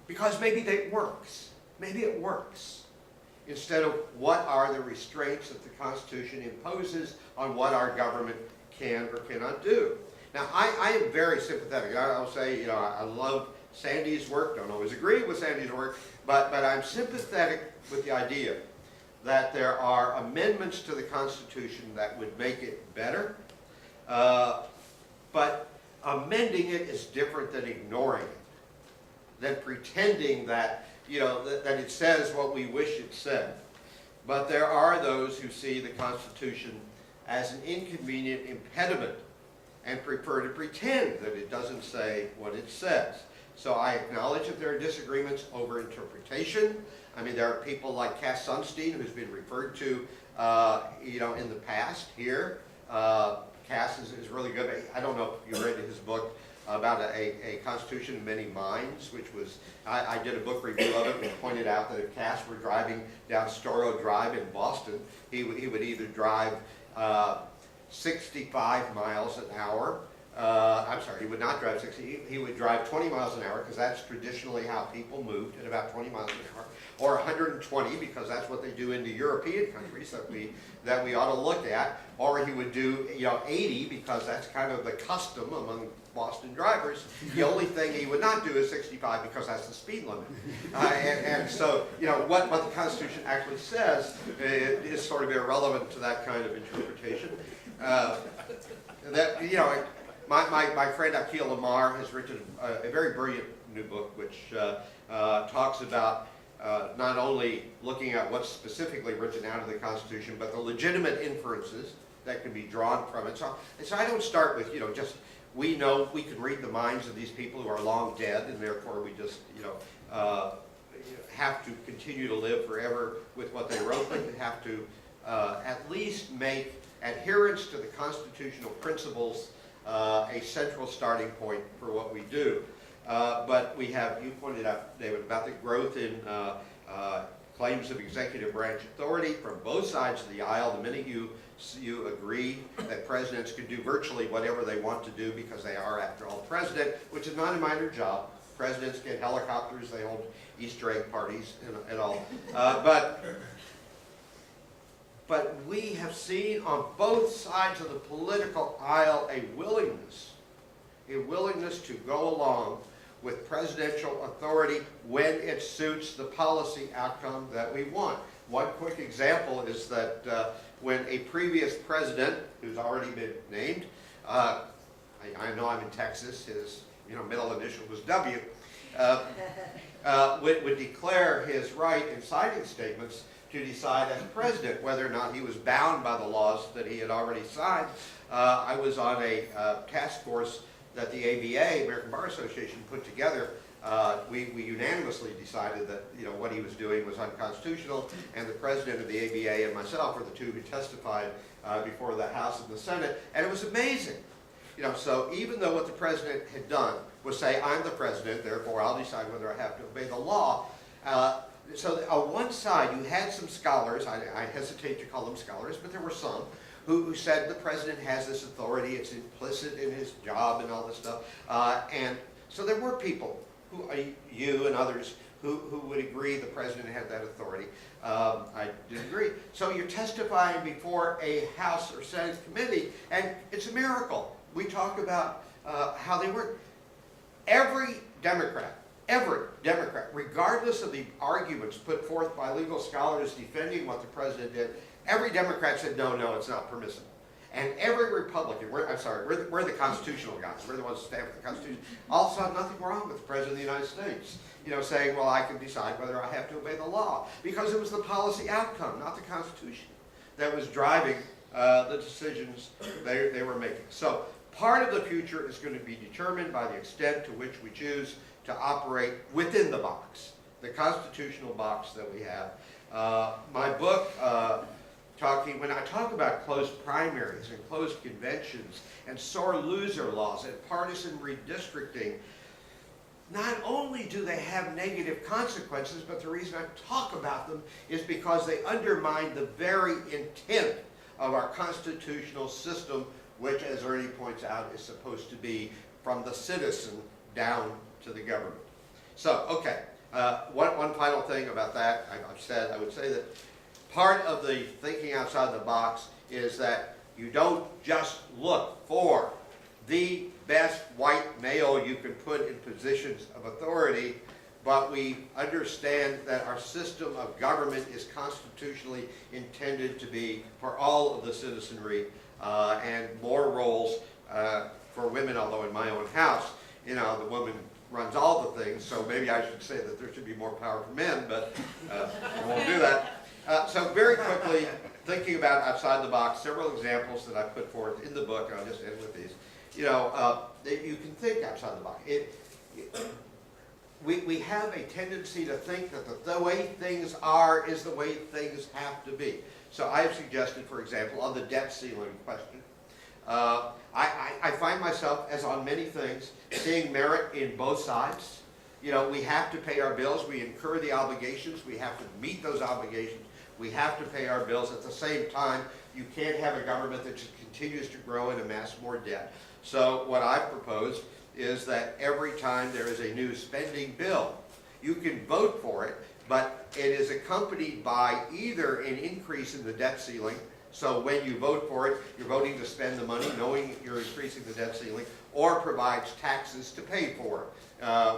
because maybe it works. Maybe it works, instead of what are the restraints that the Constitution imposes on what our government can or cannot do. Now, I am very sympathetic. I'll say, I love Sandy's work, don't always agree with Sandy's work, but I'm sympathetic with the idea that there are amendments to the Constitution that would make it better, but amending it is different than ignoring it, than pretending that that it says what we wish it said. But there are those who see the Constitution as an inconvenient impediment and prefer to pretend that it doesn't say what it says. So I acknowledge that there are disagreements over interpretation. I mean, there are people like Cass Sunstein, who's been referred to, in the past here. Cass is really good. I don't know if you read his book about a Constitution of Many Minds, which was, I did a book review of it and pointed out that if Cass were driving down Storrow Drive in Boston, he would either drive 65 miles an hour. I'm sorry, he would not drive 60, he would drive 20 miles an hour, because that's traditionally how people moved at about 20 miles an hour, or 120, because that's what they do in the European countries that we ought to look at, or he would do 80, because that's kind of the custom among Boston drivers. The only thing he would not do is 65, because that's the speed limit. And so, what the Constitution actually says is sort of irrelevant to that kind of interpretation. My friend Akhil Amar has written a very brilliant new book, which talks about not only looking at what's specifically written out of the Constitution, but the legitimate inferences that can be drawn from it. So I don't start with, just we know we can read the minds of these people who are long dead, and therefore we just, have to continue to live forever with what they wrote, but you have to at least make adherence to the constitutional principles a central starting point for what we do. But we have, you pointed out, David, about the growth in claims of executive branch authority from both sides of the aisle. The minute you agree that presidents can do virtually whatever they want to do because they are, after all, president, which is not a minor job. Presidents get helicopters, they hold Easter egg parties and all. But we have seen on both sides of the political aisle a willingness to go along with presidential authority when it suits the policy outcome that we want. One quick example is that when a previous president, who's already been named, I know I'm in Texas, his middle initial was W, would declare his right in signing statements to decide as president whether or not he was bound by the laws that he had already signed. I was on a task force that the ABA, American Bar Association, put together we unanimously decided that, you know, what he was doing was unconstitutional, and the president of the ABA and myself were the two who testified before the House and the Senate, and it was amazing. You know, so even though what the president had done was say, I'm the president, therefore I'll decide whether I have to obey the law, so on one side you had some scholars, I hesitate to call them scholars, but there were some, who said the president has this authority, it's implicit in his job and all this stuff. And so there were people, who, you and others, who would agree the president had that authority. I didn't agree. So you're testifying before a House or Senate committee, and it's a miracle. We talk about how they work. Every Democrat, regardless of the arguments put forth by legal scholars defending what the president did, every Democrat said, no, it's not permissible. And every Republican, we're the constitutional guys, we're the ones who stand for the Constitution, all saw nothing wrong with the President of the United States. You know, saying, well, I can decide whether I have to obey the law. Because it was the policy outcome, not the Constitution, that was driving the decisions they were making. So part of the future is going to be determined by the extent to which we choose to operate within the box, the constitutional box that we have. My book, when I talk about closed primaries and closed conventions and sore loser laws and partisan redistricting, not only do they have negative consequences, but the reason I talk about them is because they undermine the very intent of our constitutional system, which, as Ernie points out, is supposed to be from the citizen down to the government. So, okay, one final thing about that, I would say that part of the thinking outside the box is that you don't just look for the best white male you can put in positions of authority, but we understand that our system of government is constitutionally intended to be for all of the citizenry, and more roles for women, although in my own house, you know, the woman runs all the things, so maybe I should say that there should be more power for men, but I won't do that. So very quickly, thinking about outside the box, several examples that I put forth in the book, and I'll just end with these. You know, that you can think outside the box. We have a tendency to think that the way things are is the way things have to be. So I have suggested, for example, on the debt ceiling question, I find myself, as on many things, seeing merit in both sides. You know, we have to pay our bills, we incur the obligations, we have to meet those obligations, we have to pay our bills. At the same time, you can't have a government that just continues to grow and amass more debt. So what I've proposed is that every time there is a new spending bill, you can vote for it, but it is accompanied by either an increase in the debt ceiling. So when you vote for it, you're voting to spend the money knowing you're increasing the debt ceiling, or provides taxes to pay for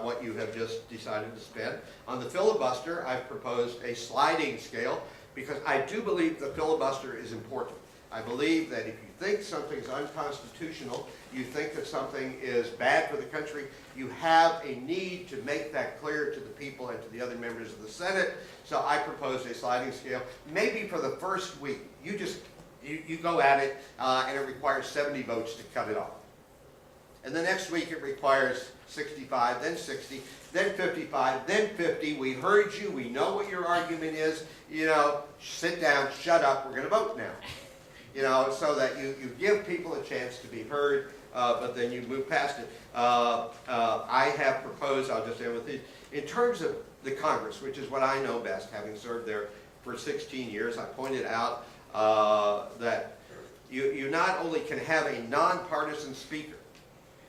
what you have just decided to spend. On the filibuster, I've proposed a sliding scale because I do believe the filibuster is important. I believe that if you think something's unconstitutional, you think that something is bad for the country, you have a need to make that clear to the people and to the other members of the Senate. So I propose a sliding scale. Maybe for the first week, you go at it, and it requires 70 votes to cut it off. And the next week it requires 65, then 60, then 55, then 50. We heard you, we know what your argument is, you know, sit down, shut up, we're going to vote now. You know, so that you give people a chance to be heard, but then you move past it. I have proposed, I'll just end with these, in terms of the Congress, which is what I know best, having served there for 16 years, I pointed out that you not only can have a nonpartisan speaker,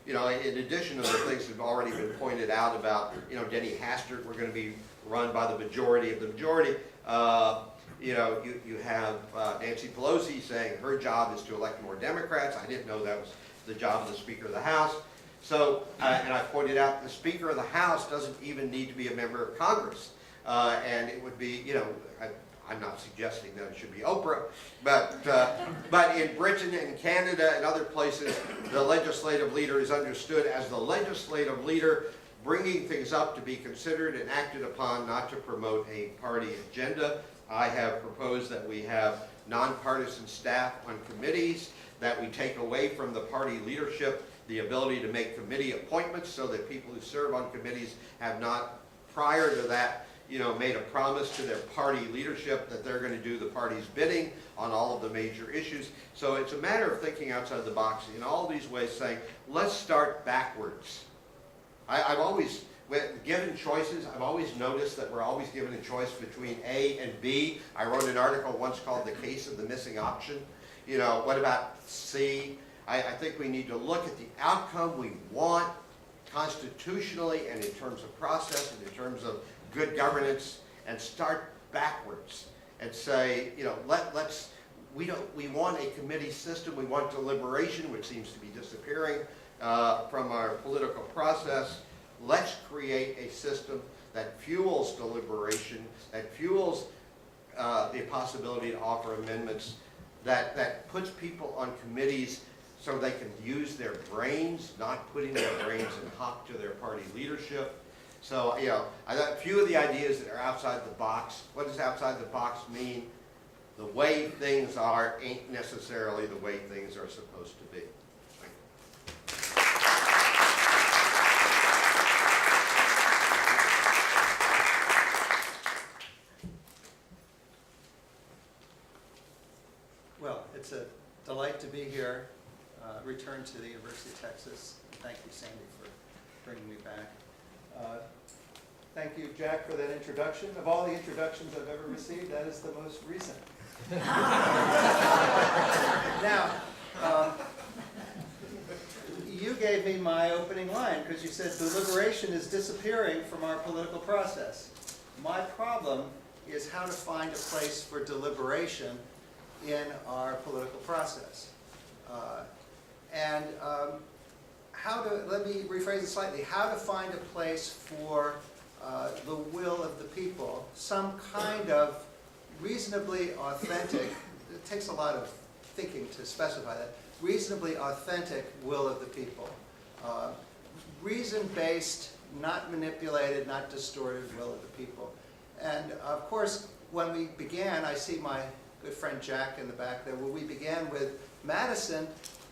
you know, in addition to the things that have already been pointed out about, you know, Denny Hastert, we're going to be run by the majority of the majority. You know, you have Nancy Pelosi saying her job is to elect more Democrats. I didn't know that was the job of the Speaker of the House. So, and I pointed out the Speaker of the House doesn't even need to be a member of Congress. And it would be, you know, I'm not suggesting that it should be Oprah, but in Britain and Canada and other places, the legislative leader is understood as the legislative leader bringing things up to be considered and acted upon, not to promote a party agenda. I have proposed that we have nonpartisan staff on committees, that we take away from the party leadership the ability to make committee appointments so that people who serve on committees have not, prior to that, made a promise to their party leadership that they're going to do the party's bidding on all of the major issues. So it's a matter of thinking outside the box in all these ways, saying, let's start backwards. I've always, given choices, I've always noticed that we're always given a choice between A and B. I wrote an article once called The Case of the Missing Option. What about C? I think we need to look at the outcome we want constitutionally and in terms of process and in terms of good governance, and start backwards and say, we want a committee system, we want deliberation, which seems to be disappearing from our political process. Let's create a system that fuels deliberation, that fuels the possibility to offer amendments, that puts people on committees so they can use their brains, not putting their brains in hock to their party leadership. So, I got a few of the ideas that are outside the box. What does outside the box mean? The way things are ain't necessarily the way things are supposed to be. Well, it's a delight to be here, return to the University of Texas. Thank you, Sandy, for bringing me back. Thank you, Jack, for that introduction. Of all the introductions I've ever received, that is the most recent. Now, you gave me my opening line because you said deliberation is disappearing from our political process. My problem is how to find a place for deliberation in our political process. Let me rephrase it slightly, how to find a place for the will of the people, some kind of reasonably authentic, it takes a lot of thinking to specify that, reasonably authentic will of the people. Reason-based, not manipulated, not distorted will of the people. And of course, when we began, I see my good friend Jack in the back there, when we began with Madison,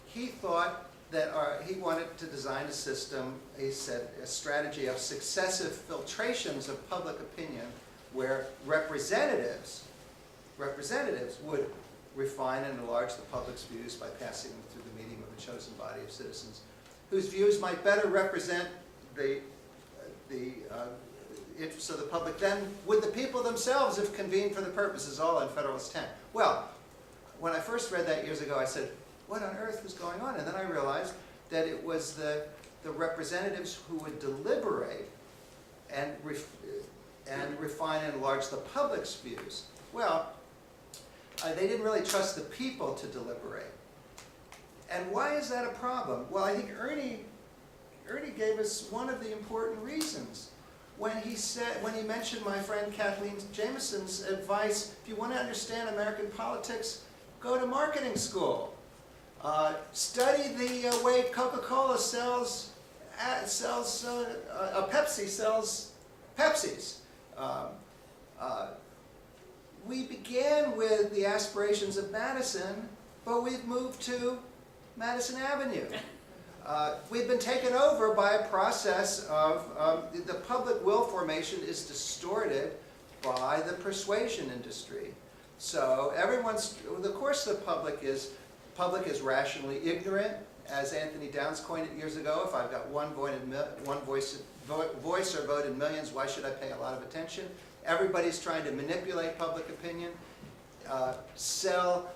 he thought that he wanted to design a system, he said, a strategy of successive filtrations of public opinion where representatives would refine and enlarge the public's views by passing them through the medium of a chosen body of citizens whose views might better represent the interests of the public than would the people themselves if convened for the purposes, all in Federalist 10. Well, when I first read that years ago, I said, what on earth was going on? And then I realized that it was the representatives who would deliberate and refine and enlarge the public's views. Well, they didn't really trust the people to deliberate. And why is that a problem? Well, I think Ernie gave us one of the important reasons when he mentioned my friend Kathleen Jameson's advice, if you want to understand American politics, go to marketing school. Study the way Coca-Cola sells Pepsi sells Pepsis. We began with the aspirations of Madison, but we've moved to Madison Avenue. We've been taken over by a process of the public will formation is distorted by the persuasion industry. So of course the public is rationally ignorant. As Anthony Downs coined it years ago, if I've got one voice or vote in millions, why should I pay a lot of attention? Everybody's trying to manipulate public opinion, sell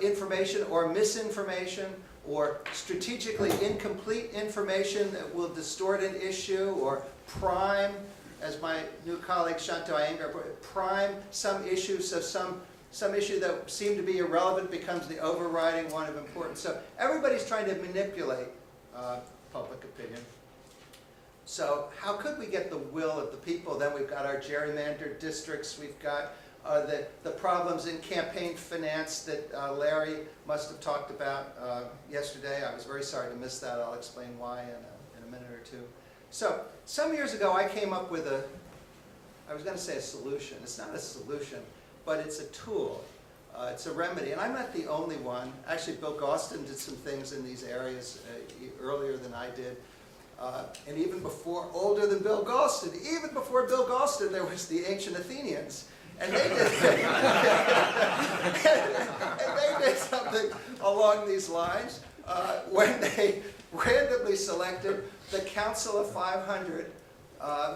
information or misinformation, or strategically incomplete information that will distort an issue, or prime, as my new colleague Shanto Iyengar put it, prime some issue, so some issue that seemed to be irrelevant becomes the overriding one of importance. So everybody's trying to manipulate public opinion. So how could we get the will of the people? Then we've got our gerrymandered districts, we've got the problems in campaign finance that Larry must have talked about yesterday. I was very sorry to miss that. I'll explain why in a minute or two. So some years ago I came up with I was going to say a solution. It's not a solution, but it's a tool. it's a remedy. And I'm not the only one. Actually, Bill Gaustin did some things in these areas earlier than I did. And even before, older than Bill Gaustin, even before Bill Gaustin, there was the ancient Athenians. And they did, and they did something along these lines when they randomly selected the Council of 500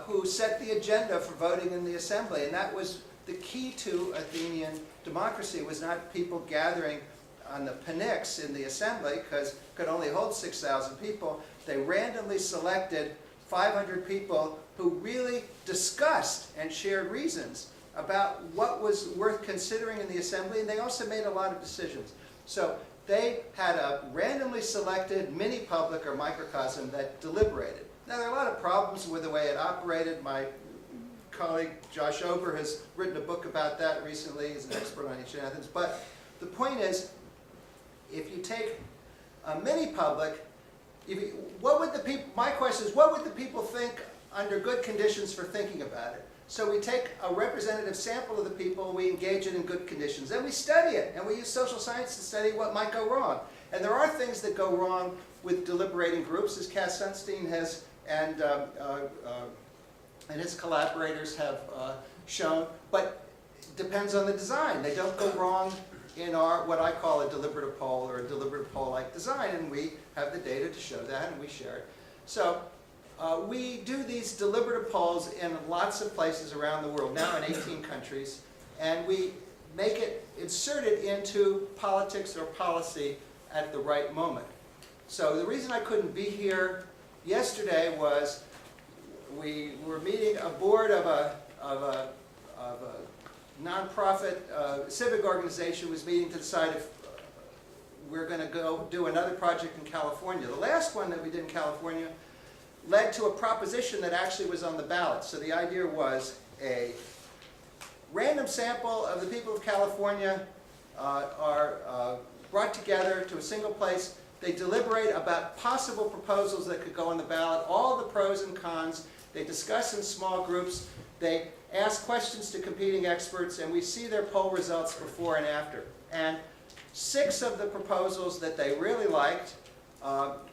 who set the agenda for voting in the assembly. And that was the key to Athenian democracy, was not people gathering on the Panelists in the assembly, because it could only hold 6,000 people. They randomly selected 500 people who really discussed and shared reasons about what was worth considering in the assembly, and they also made a lot of decisions. So they had a randomly selected mini-public or microcosm that deliberated. Now, there are a lot of problems with the way it operated. My colleague Josh Ober has written a book about that recently. He's an expert on ancient Athens. But the point is, if you take a mini-public, my question is, what would the people think under good conditions for thinking about it? So we take a representative sample of the people, we engage it in good conditions, then we study it, and we use social science to study what might go wrong. And there are things that go wrong with deliberating groups, as Cass Sunstein has and his collaborators have shown, but it depends on the design. They don't go wrong in our, what I call a deliberative poll, or a deliberative poll-like design, and we have the data to show that, and we share it. So we do these deliberative polls in lots of places around the world, now in 18 countries, and we make it, insert it into politics or policy at the right moment. So the reason I couldn't be here yesterday was we were meeting, a board of a nonprofit civic organization was meeting to decide if we're going to go do another project in California. The last one that we did in California led to a proposition that actually was on the ballot. So the idea was a random sample of the people of California are brought together to a single place. They deliberate about possible proposals that could go on the ballot, all the pros and cons. They discuss in small groups. They ask questions to competing experts, and we see their poll results before and after. And 6 of the proposals that they really liked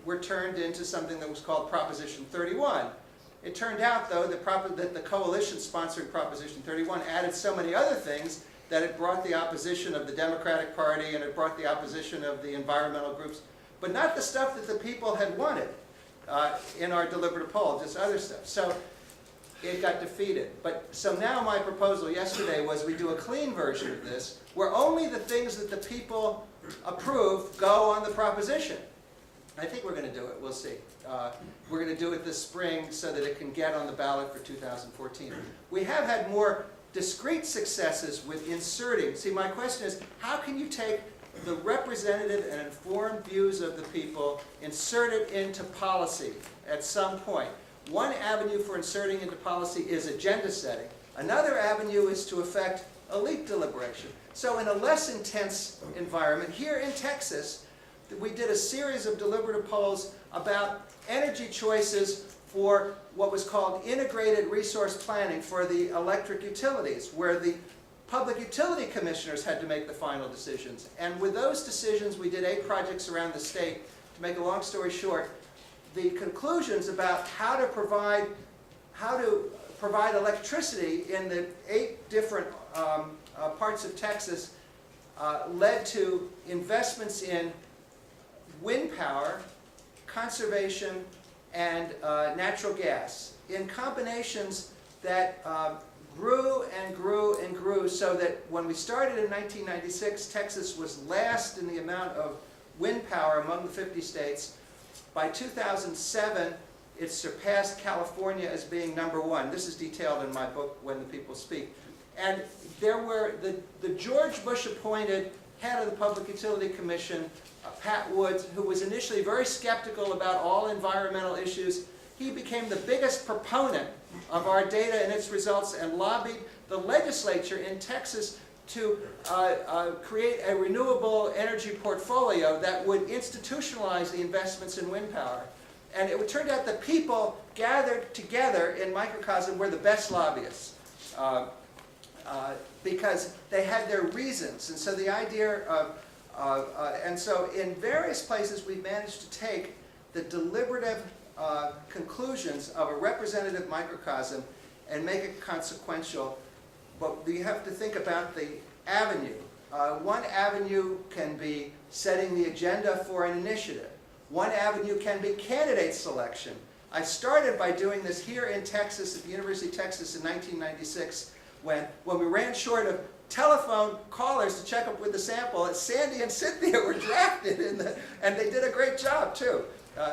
were turned into something that was called Proposition 31. It turned out, though, that the coalition sponsoring Proposition 31 added so many other things that it brought the opposition of the Democratic Party and it brought the opposition of the environmental groups, but not the stuff that the people had wanted in our deliberative poll, just other stuff. So it got defeated. So now my proposal yesterday was we do a clean version of this, where only the things that the people approve go on the proposition. I think we're going to do it. We'll see. We're going to do it this spring so that it can get on the ballot for 2014. We have had more discrete successes with inserting. See, my question is, how can you take the representative and informed views of the people, insert it into policy at some point? One avenue for inserting into policy is agenda setting. Another avenue is to affect elite deliberation. So in a less intense environment, here in Texas, we did a series of deliberative polls about energy choices for what was called integrated resource planning for the electric utilities, where the public utility commissioners had to make the final decisions. And with those decisions, we did 8 projects around the state. To make a long story short, the conclusions about how to provide electricity in the 8 different parts of Texas led to investments in wind power, conservation, and natural gas in combinations that grew and grew and grew, so that when we started in 1996, Texas was last in the amount of wind power among the 50 states. By 2007, it surpassed California as being #1. This is detailed in my book, When the People Speak. And there were the George Bush appointed head of the Public Utility Commission, Pat Woods, who was initially very skeptical about all environmental issues. He became the biggest proponent of our data and its results and lobbied the legislature in Texas to create a renewable energy portfolio that would institutionalize the investments in wind power. And it turned out that people gathered together in microcosm were the best lobbyists. because they had their reasons. And so the idea of, and so in various places we've managed to take the deliberative conclusions of a representative microcosm and make it consequential. But you have to think about the avenue. One avenue can be setting the agenda for an initiative. One avenue can be candidate selection. I started by doing this here in Texas, at the University of Texas in 1996, when we ran short of telephone callers to check up with the sample, and Sandy and Cynthia were drafted, and they did a great job too.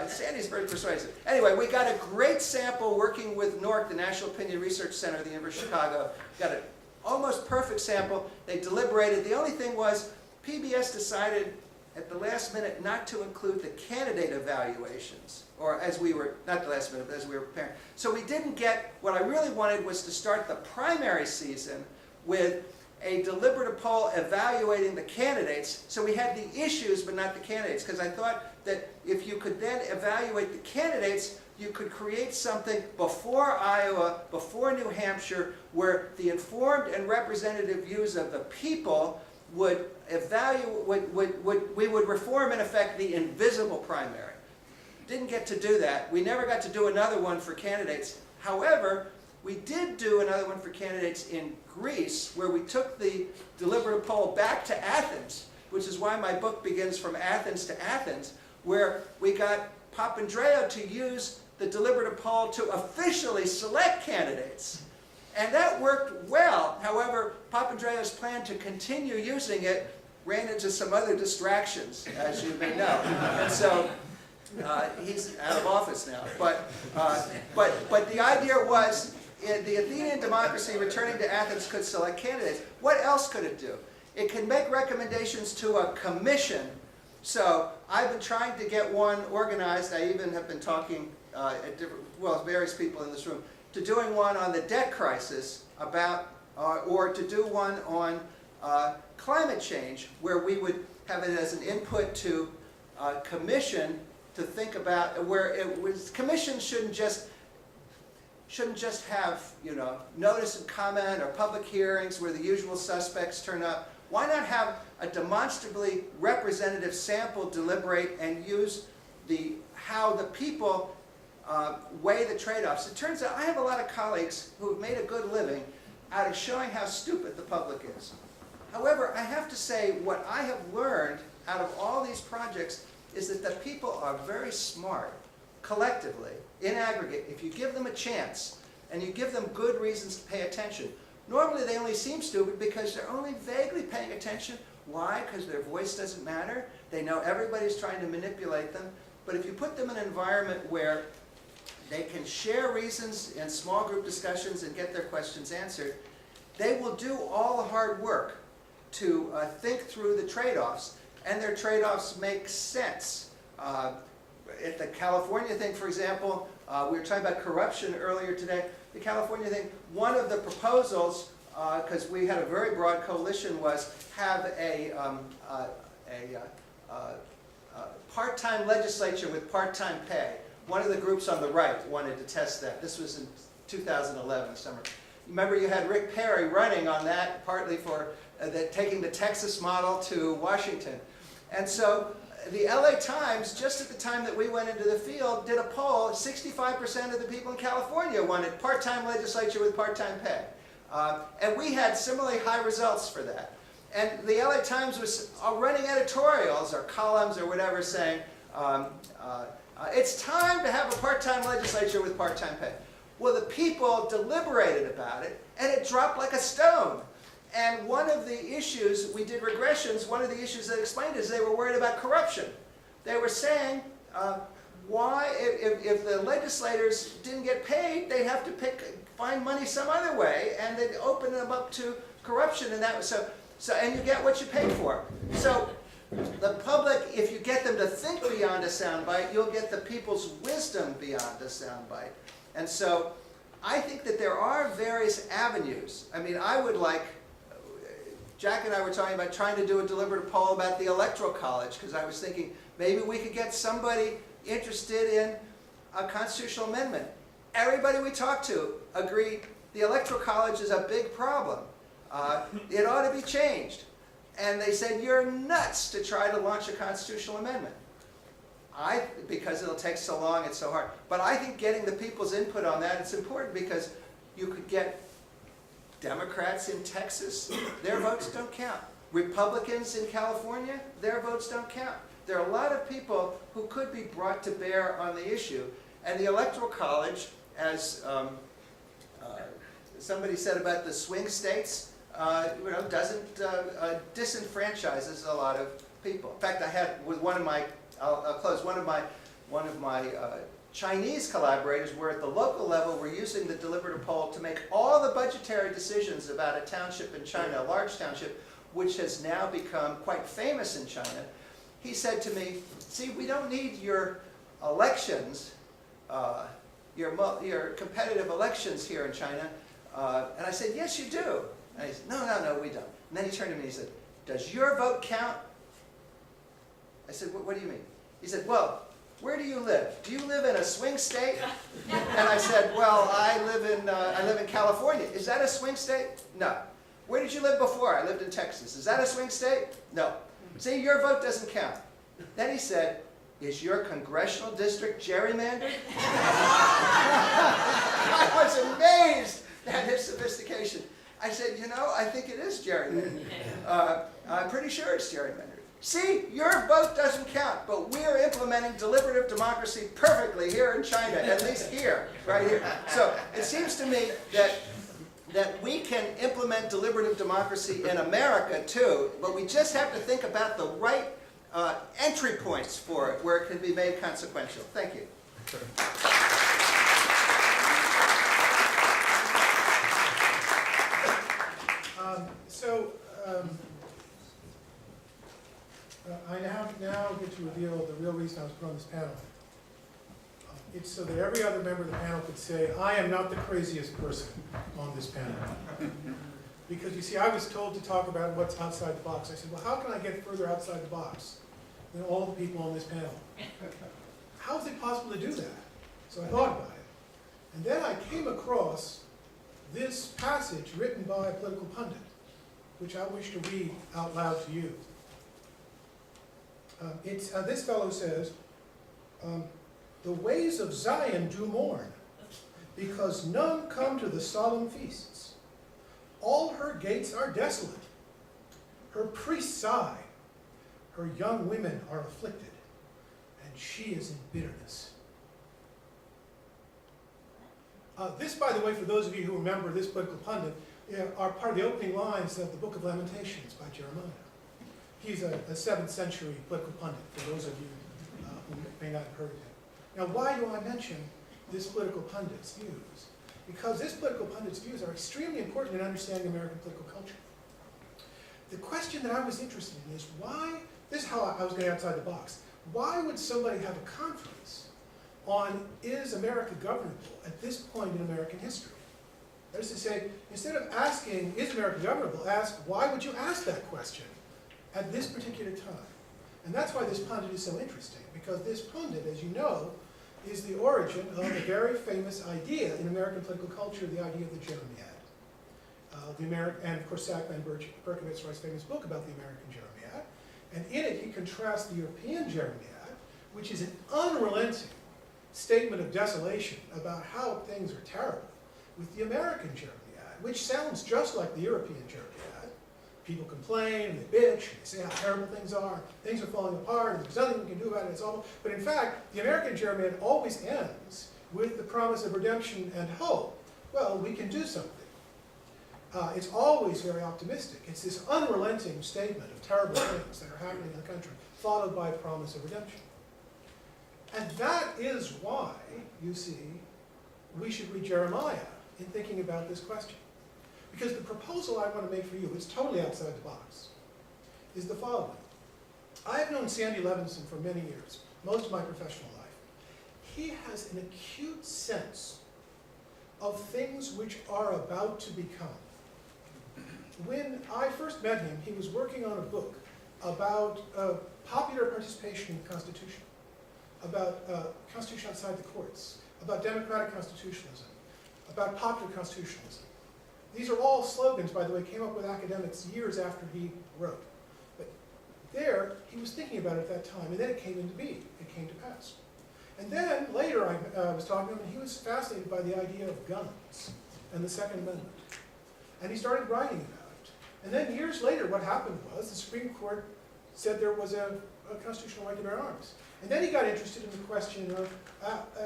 Sandy's very persuasive. Anyway, we got a great sample working with NORC, the National Opinion Research Center of the University of Chicago. Got an almost perfect sample. They deliberated. The only thing was PBS decided at the last minute not to include the candidate evaluations, or as we were, not the last minute, but as we were preparing. So we didn't get, what I really wanted was to start the primary season with a deliberative poll evaluating the candidates. So we had the issues but not the candidates, because I thought that if you could then evaluate the candidates, you could create something before Iowa, before New Hampshire, where the informed and representative views of the people would evaluate, we would reform in effect the invisible primary. Didn't get to do that. We never got to do another one for candidates. However, we did do another one for candidates in Greece, where we took the deliberative poll back to Athens, which is why my book begins from Athens to Athens, where we got Papandreou to use the deliberative poll to officially select candidates. And that worked well. However, Papandreou's plan to continue using it ran into some other distractions, as you may know. And so he's out of office now. But the idea was, the Athenian democracy returning to Athens could select candidates. What else could it do? It can make recommendations to a commission. So I've been trying to get one organized. I even have been talking at different, well, various people in this room, to doing one on the debt crisis about, or to do one on climate change, where we would have it as an input to a commission to think about, where it was, commissions shouldn't just have, notice and comment or public hearings where the usual suspects turn up. Why not have a demonstrably representative sample deliberate and use how the people weigh the trade-offs? It turns out I have a lot of colleagues who have made a good living out of showing how stupid the public is. However, I have to say what I have learned out of all these projects is that the people are very smart, collectively, in aggregate, if you give them a chance and you give them good reasons to pay attention. Normally they only seem stupid because they're only vaguely paying attention. Why? Because their voice doesn't matter. They know everybody's trying to manipulate them. But if you put them in an environment where they can share reasons in small group discussions and get their questions answered, they will do all the hard work to think through the trade-offs, and their trade-offs make sense. At the California thing, for example, we were talking about corruption earlier today. The California thing, one of the proposals, because we had a very broad coalition, was have a part-time legislature with part-time pay. One of the groups on the right wanted to test that. This was in 2011, summer. Remember, you had Rick Perry running on that, partly for taking the Texas model to Washington. And so the LA Times, just at the time that we went into the field, did a poll. 65% of the people in California wanted part-time legislature with part-time pay. And we had similarly high results for that. And the LA Times was running editorials or columns or whatever saying, it's time to have a part-time legislature with part-time pay. Well, the people deliberated about it, and it dropped like a stone. And one of the issues, we did regressions, one of the issues that explained is they were worried about corruption. They were saying, why, if the legislators didn't get paid, they'd have to find money some other way, and they'd open them up to corruption, and that was and you get what you pay for. So the public, if you get them to think beyond a soundbite, you'll get the people's wisdom beyond a soundbite. And so I think that there are various avenues. I mean, I would like, Jack and I were talking about trying to do a deliberative poll about the Electoral College, because I was thinking maybe we could get somebody interested in a constitutional amendment. Everybody we talked to agreed the Electoral College is a big problem. It ought to be changed. And they said, you're nuts to try to launch a constitutional amendment. Because it'll take so long, it's so hard. But I think getting the people's input on that, it's important because you could get Democrats in Texas, their votes don't count. Republicans in California, their votes don't count. There are a lot of people who could be brought to bear on the issue. And the Electoral College, as somebody said about the swing states, doesn't disenfranchises a lot of people. In fact, I had with one of my, I'll close, one of my Chinese collaborators were at the local level, were using the deliberative poll to make all the budgetary decisions about a township in China, a large township, which has now become quite famous in China. He said to me, see, we don't need your elections, your competitive elections here in China. And I said, yes, you do. And he said, no, we don't. And then he turned to me and he said, does your vote count? I said, what do you mean? He said, well, where do you live? Do you live in a swing state? And I said, well, I live in California. Is that a swing state? No. Where did you live before? I lived in Texas. Is that a swing state? No. See, your vote doesn't count. Then he said, is your congressional district gerrymandered? I was amazed at his sophistication. I said, I think it is gerrymandered. I'm pretty sure it's gerrymandered. See, your vote doesn't count, but we're implementing deliberative democracy perfectly here in China, at least here, right here. So it seems to me that we can implement deliberative democracy in America too, but we just have to think about the right entry points for it, where it can be made consequential. Thank you. I now get to reveal the real reason I was put on this panel. It's so that every other member of the panel could say, I am not the craziest person on this panel. Because you see, I was told to talk about what's outside the box. I said, well, how can I get further outside the box than all the people on this panel? How is it possible to do that? So I thought about it. And then I came across this passage written by a political pundit, which I wish to read out loud to you. This fellow says, the ways of Zion do mourn, because none come to the solemn feasts. All her gates are desolate. Her priests sigh. Her young women are afflicted, and she is in bitterness. This, by the way, for those of you who remember this political pundit, are part of the opening lines of the Book of Lamentations by Jeremiah. He's a 7th century political pundit, for those of you who may not have heard of him. Now, why do I mention this political pundit's views? Because this political pundit's views are extremely important in understanding American political culture. The question that I was interested in is why, this is how I was going outside the box, why would somebody have a conference on is America governable at this point in American history? That is to say, instead of asking, is America governable, ask, why would you ask that question at this particular time? And that's why this pundit is so interesting, because this pundit, as you know, is the origin of a very famous idea in American political culture, the idea of the Jeremiad. And of course, Sackman Berkowitz writes a famous book about the American Jeremiad. And in it, he contrasts the European Jeremiad, which is an unrelenting statement of desolation about how things are terrible, with the American Jeremiad, which sounds just like the European Jeremiad. People complain, and they bitch, and they say how terrible things are falling apart, and there's nothing we can do about it, it's awful. But in fact, the American Jeremiad always ends with the promise of redemption and hope. Well, we can do something. It's always very optimistic. It's this unrelenting statement of terrible things that are happening in the country, followed by a promise of redemption. And that is why, you see, we should read Jeremiah in thinking about this question. Because the proposal I want to make for you, it's totally outside the box, is the following. I have known Sandy Levinson for many years, most of my professional life. He has an acute sense of things which are about to become. When I first met him, he was working on a book about popular participation in the Constitution, about Constitution outside the courts, about democratic constitutionalism, about popular constitutionalism. These are all slogans, by the way, came up with academics years after he wrote. But there, he was thinking about it at that time, and then it came into being. It came to pass. And then, later, I was talking to him, and he was fascinated by the idea of guns and the Second Amendment. And he started writing about it. And then, years later, what happened was the Supreme Court said there was a constitutional right to bear arms. And then he got interested in the question of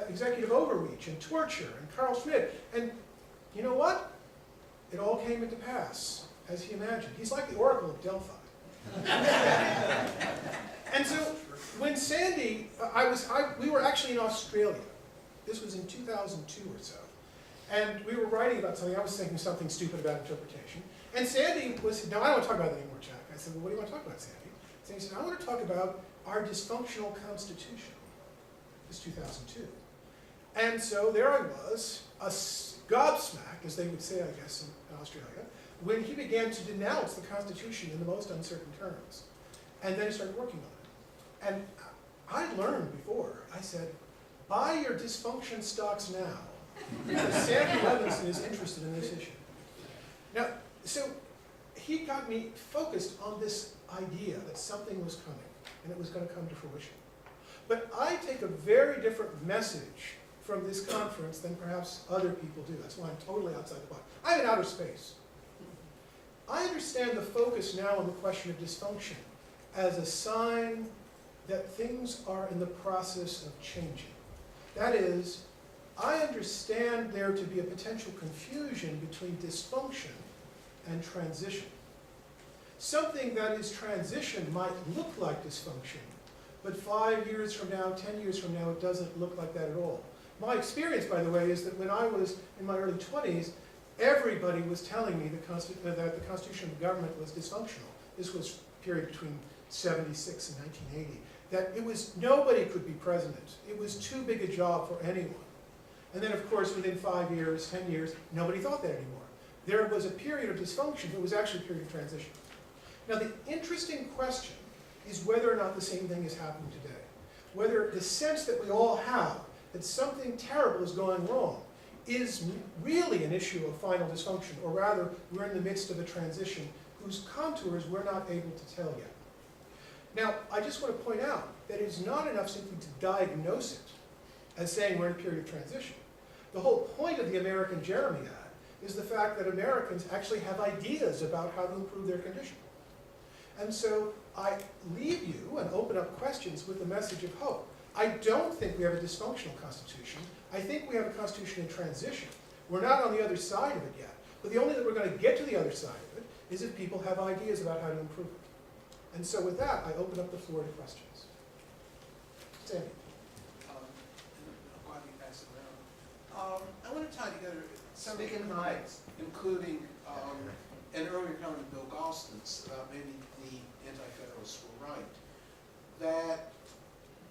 executive overreach and torture and Carl Schmitt. And you know what? It all came into pass, as he imagined. He's like the Oracle of Delphi. And so, when Sandy, we were actually in Australia. This was in 2002 or so. And we were writing about something. I was thinking something stupid about interpretation. And Sandy was, no, I don't want to talk about that anymore, Jack. I said, well, what do you want to talk about, Sandy? Sandy said, I want to talk about our dysfunctional constitution. It was 2002. And so there I was, gobsmacked, as they would say, I guess, in Australia, when he began to denounce the Constitution in the most uncertain terms. And then he started working on it. And I learned before, I said, buy your dysfunction stocks now, because Sandy Levinson is interested in this issue. Now, so he got me focused on this idea that something was coming, and it was going to come to fruition. But I take a very different message from this conference than perhaps other people do. That's why I'm totally outside the box. I'm in outer space. I understand the focus now on the question of dysfunction as a sign that things are in the process of changing. That is, I understand there to be a potential confusion between dysfunction and transition. Something that is transition might look like dysfunction, but 5 years from now, 10 years from now, it doesn't look like that at all. My experience, by the way, is that when I was in my early 20s, everybody was telling me that the constitution of the government was dysfunctional. This was a period between 76 and 1980. That it was, nobody could be president. It was too big a job for anyone. And then, of course, within 5 years, 10 years, nobody thought that anymore. There was a period of dysfunction, but it was actually a period of transition. Now, the interesting question is whether or not the same thing is happening today. Whether the sense that we all have that something terrible is going wrong is really an issue of final dysfunction, or rather, we're in the midst of a transition whose contours we're not able to tell yet. Now, I just want to point out that it is not enough simply to diagnose it as saying we're in a period of transition. The whole point of the American Jeremy Act is the fact that Americans actually have ideas about how to improve their condition. And so I leave you and open up questions with the message of hope. I don't think we have a dysfunctional constitution. I think we have a constitution in transition. We're not on the other side of it yet. But the only way we're going to get to the other side of it is if people have ideas about how to improve it. And so with that, I open up the floor to questions. Sandy. I'm glad you passed it around. I want to tie together some Speaking comments, including an earlier comment of Bill Galston's about maybe the anti-federalists were right, that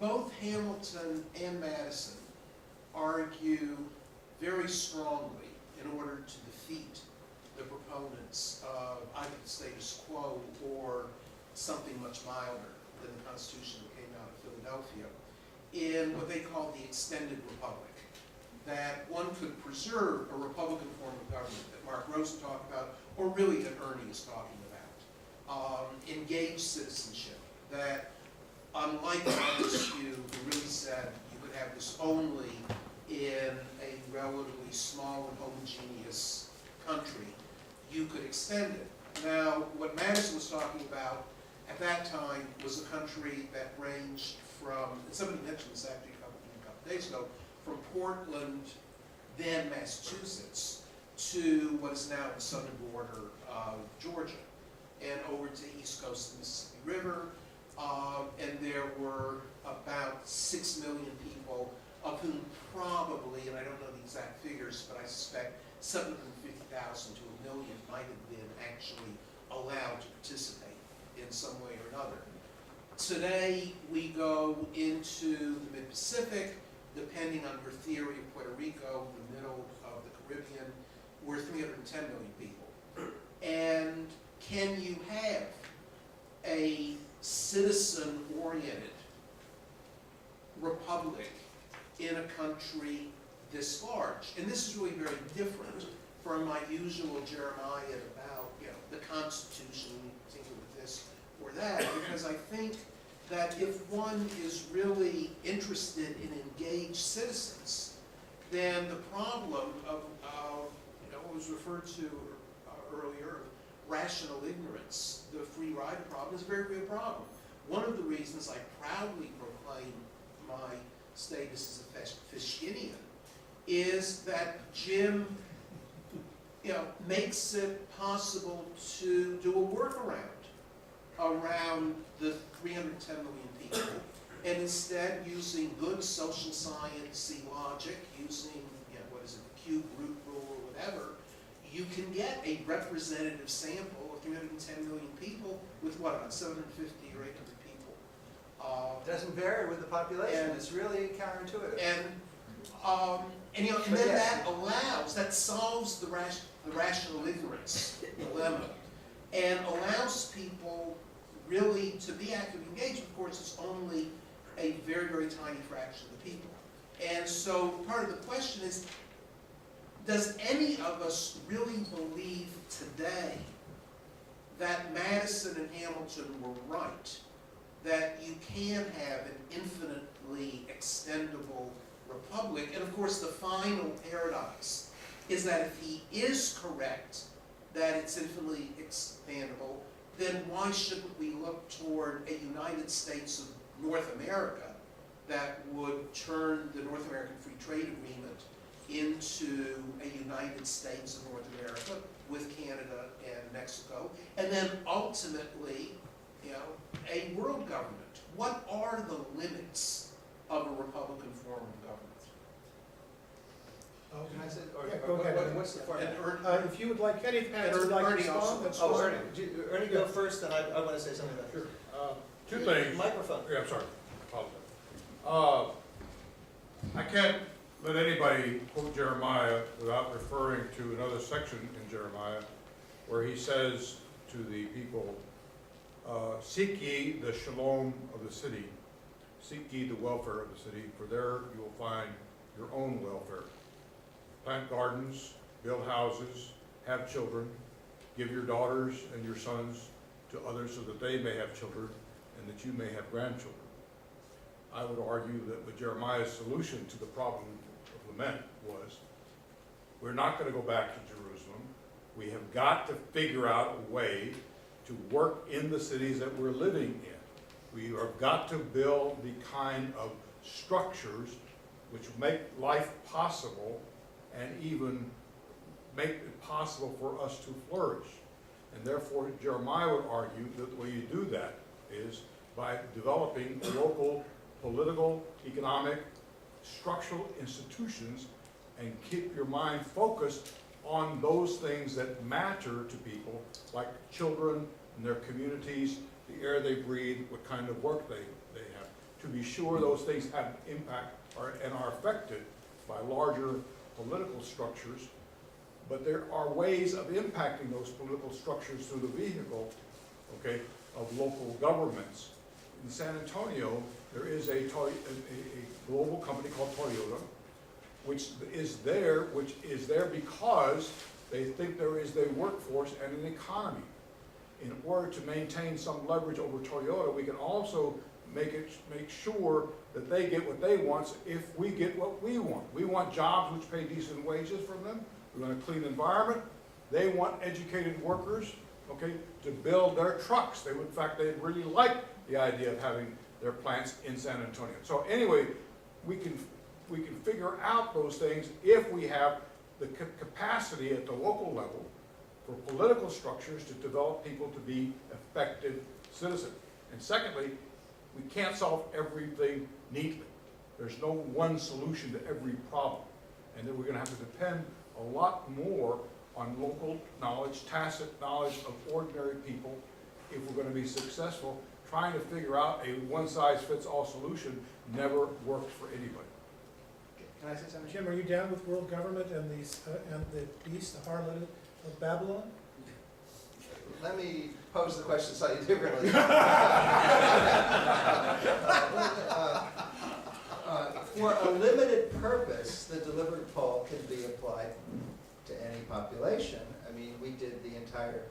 both Hamilton and Madison argue very strongly in order to defeat the proponents of either the status quo or something much milder than the Constitution that came out of Philadelphia, in what they call the extended republic, that one could preserve a Republican form of government that Mark Rosen talked about, or really that Ernie is talking about, engaged citizenship, that unlike Montesquieu, who really said you could have this only in a relatively small and homogeneous country, you could extend it. Now, what Madison was talking about at that time was a country that ranged from, and somebody mentioned this actually a couple days ago, from Portland, then Massachusetts, to what is now the southern border of Georgia, and over to the east coast of the Mississippi River, and there were about 6 million people, of whom probably, and I don't know the exact figures, but I suspect 750,000 to 1 million might have been actually allowed to participate in some way or another. Today, we go into the mid-Pacific, depending on your theory of Puerto Rico, the middle of the Caribbean, we're 310 million people. And can you have a citizen-oriented republic in a country this large? And this is really very different from my usual Jeremiah about, the Constitution, thinking of this or that, because I think that if one is really interested in engaged citizens, then the problem of what was referred to earlier, rational ignorance, the free rider problem, is a very real problem. One of the reasons I proudly proclaim my status as a Fishkinian is that Jim, makes it possible to do a workaround around the 310 million people, and instead using good social science-y logic, using, the cube root rule or whatever, you can get a representative sample of 310 million people with what, about 750 or 800 people. Doesn't vary with the population, and- it's really counterintuitive. And then that solves the rational ignorance dilemma, and allows people really to be actively engaged. Of course, it's only a very, very tiny fraction of the people. And so part of the question is, does any of us really believe today that Madison and Hamilton were right, that you can have an infinitely extendable republic? And of course, the final paradox is that if he is correct that it's infinitely expandable, then why shouldn't we look toward a United States of North America that would turn the North American Free Trade Agreement into a United States of North America with Canada and Mexico, and then ultimately, a world government? What are the limits of a Republican form of government? Can I say, Yeah, go ahead. what's the format? And If you would like, Kenny, if And you would like to Ernie respond, also- that's Oh, fine. Ernie, Ernie, go first, then I want to say something about Sure. this. Two things. Microphone. Yeah, I'm sorry. Apologize. I can't let anybody quote Jeremiah without referring to another section in Jeremiah where he says to the people, seek ye the shalom of the city, seek ye the welfare of the city, for there you will find your own welfare. Plant gardens, build houses, have children, give your daughters and your sons to others so that they may have children and that you may have grandchildren. I would argue that Jeremiah's solution to the problem of lament was, we're not going to go back to Jerusalem. We have got to figure out a way to work in the cities that we're living in. We have got to build the kind of structures which make life possible and even make it possible for us to flourish. And therefore, Jeremiah would argue that the way you do that is by developing local political, economic, structural institutions, and keep your mind focused on those things that matter to people, like children and their communities, the air they breathe, what kind of work they have. To be sure those things have impact and are affected by larger political structures, but there are ways of impacting those political structures through the vehicle, okay, of local governments. In San Antonio, there is a global company called Toyota, which is there because they think there is a workforce and an economy. In order to maintain some leverage over Toyota, we can also make sure that they get what they want if we get what we want. We want jobs which pay decent wages from them. We want a clean environment. They want educated workers, okay, to build their trucks. In fact, they really like the idea of having their plants in San Antonio. So anyway, we can figure out those things if we have the capacity at the local level for political structures to develop people to be effective citizens. And secondly, we can't solve everything neatly. There's no one solution to every problem. And then we're going to have to depend a lot more on local knowledge, tacit knowledge of ordinary people if we're going to be successful. Trying to figure out a one-size-fits-all solution never works for anybody. Can I say something? Jim, are you down with world government and the beast, the harlot of Babylon? Let me pose the question slightly differently. For a limited purpose, the delivered poll can be applied to any population. I mean, we did the entire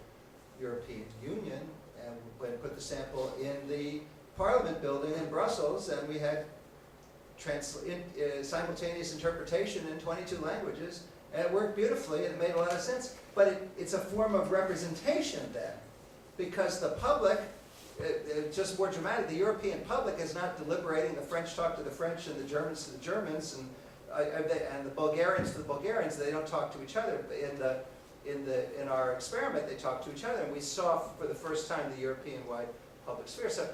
European Union and put the sample in the Parliament building in Brussels, and we had simultaneous interpretation in 22 languages, and it worked beautifully, and it made a lot of sense. But it's a form of representation then, because the public, just more dramatic, the European public is not deliberating. The French talk to the French, and the Germans to the Germans, and the Bulgarians to the Bulgarians. They don't talk to each other. In our experiment, they talk to each other, and we saw for the first time the European-wide public sphere. So,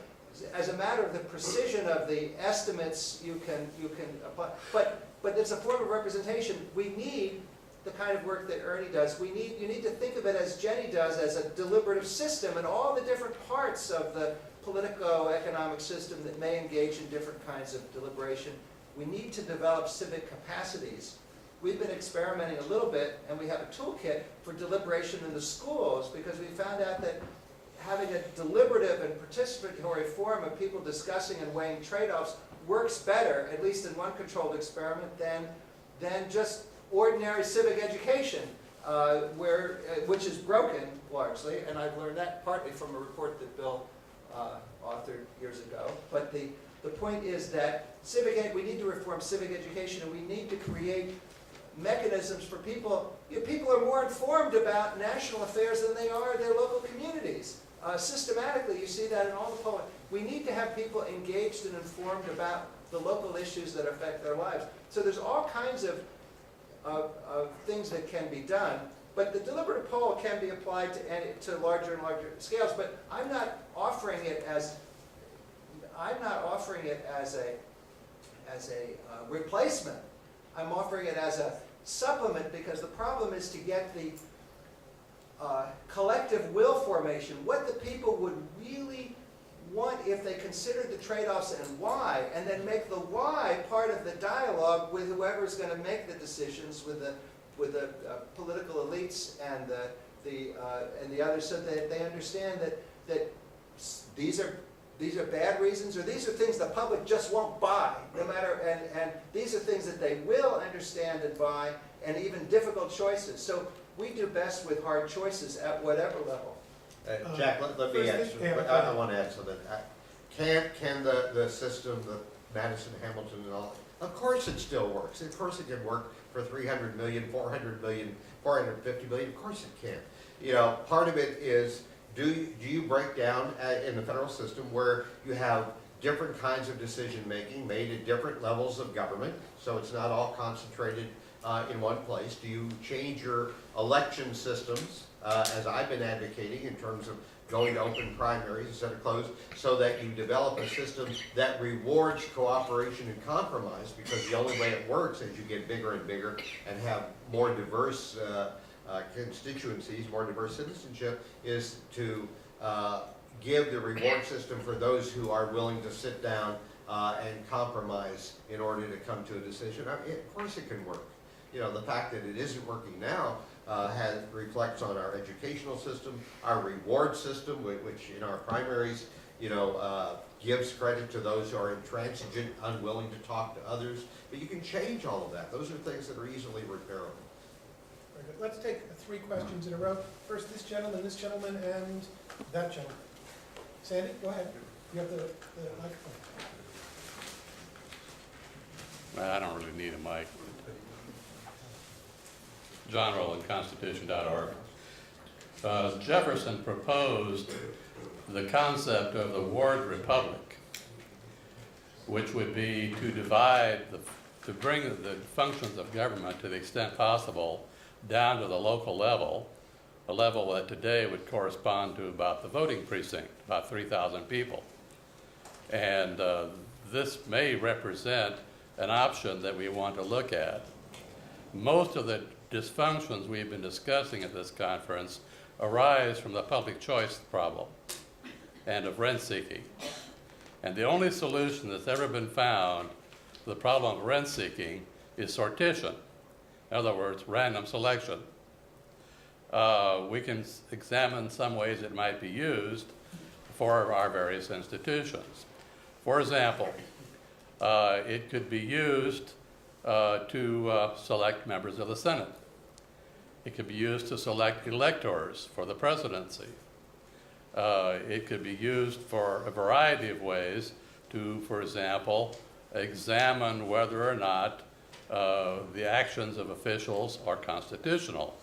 as a matter of the precision of the estimates, you can apply. But it's a form of representation. We need the kind of work that Ernie does. You need to think of it as Jenny does, as a deliberative system, and all the different parts of the politico-economic system that may engage in different kinds of deliberation. We need to develop civic capacities. We've been experimenting a little bit, and we have a toolkit for deliberation in the schools, because we found out that having a deliberative and participatory forum of people discussing and weighing trade-offs works better, at least in one controlled experiment, than just ordinary civic education, which is broken largely, and I've learned that partly from a report that Bill authored years ago. But the point is that we need to reform civic education, and we need to create mechanisms for people. People are more informed about national affairs than they are their local communities. Systematically, you see that in all the polling. We need to have people engaged and informed about the local issues that affect their lives. So there's all kinds of things that can be done, but the deliberative poll can be applied to larger and larger scales. But I'm not offering it as a replacement. I'm offering it as a supplement, because the problem is to get the collective will formation, what the people would really want if they considered the trade-offs and why, and then make the why part of the dialogue with whoever's going to make the decisions, with the political elites and the others, so that they understand that these are bad reasons, or these are things the public just won't buy, no matter, and these are things that they will understand and buy, and even difficult choices. So we do best with hard choices at whatever level. Jack, let me add something. I want to add something. Can the system, the Madison, Hamilton, and all, of course it still works. Of course it can work for 300 million, 400 million, 450 million. Of course it can. You know, part of it is, do you break down in the federal system where you have different kinds of decision making made at different levels of government, so it's not all concentrated in one place? Do you change your election systems, as I've been advocating, in terms of going to open primaries instead of closed, so that you develop a system that rewards cooperation and compromise? Because the only way it works as you get bigger and bigger and have more diverse constituencies, more diverse citizenship, is to give the reward system for those who are willing to sit down and compromise in order to come to a decision. I mean, of course it can work. You know, the fact that it isn't working now reflects on our educational system, our reward system, which in our primaries, you know, gives credit to those who are intransigent, unwilling to talk to others. But you can change all of that. Those are things that are easily repairable. Very good. Let's take 3 questions in a row. First, this gentleman, and that gentleman. Sandy, go ahead. You have the microphone. Well, I don't really need a mic. John Rowland, Constitution.org. Jefferson proposed the concept of the ward republic, which would be to bring the functions of government, to the extent possible, down to the local level, a level that today would correspond to about the voting precinct, about 3,000 people. And this may represent an option that we want to look at. Most of the dysfunctions we've been discussing at this conference arise from the public choice problem and of rent seeking. And the only solution that's ever been found to the problem of rent seeking is sortition. In other words, random selection. We can examine some ways it might be used for our various institutions. For example, it could be used to select members of the Senate. It could be used to select electors for the presidency. It could be used for a variety of ways to, for example, examine whether or not the actions of officials are constitutional,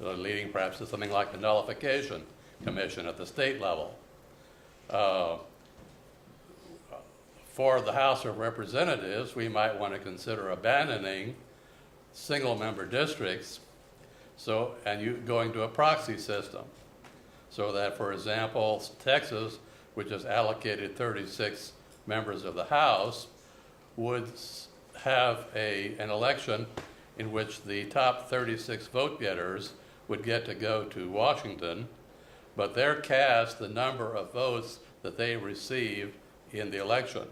leading perhaps to something like the nullification commission at the state level. For the House of Representatives, we might want to consider abandoning single-member districts and going to a proxy system. So that, for example, Texas, which has allocated 36 members of the House, would have an election in which the top 36 vote getters would get to go to Washington, but they're cast the number of votes that they receive in the election.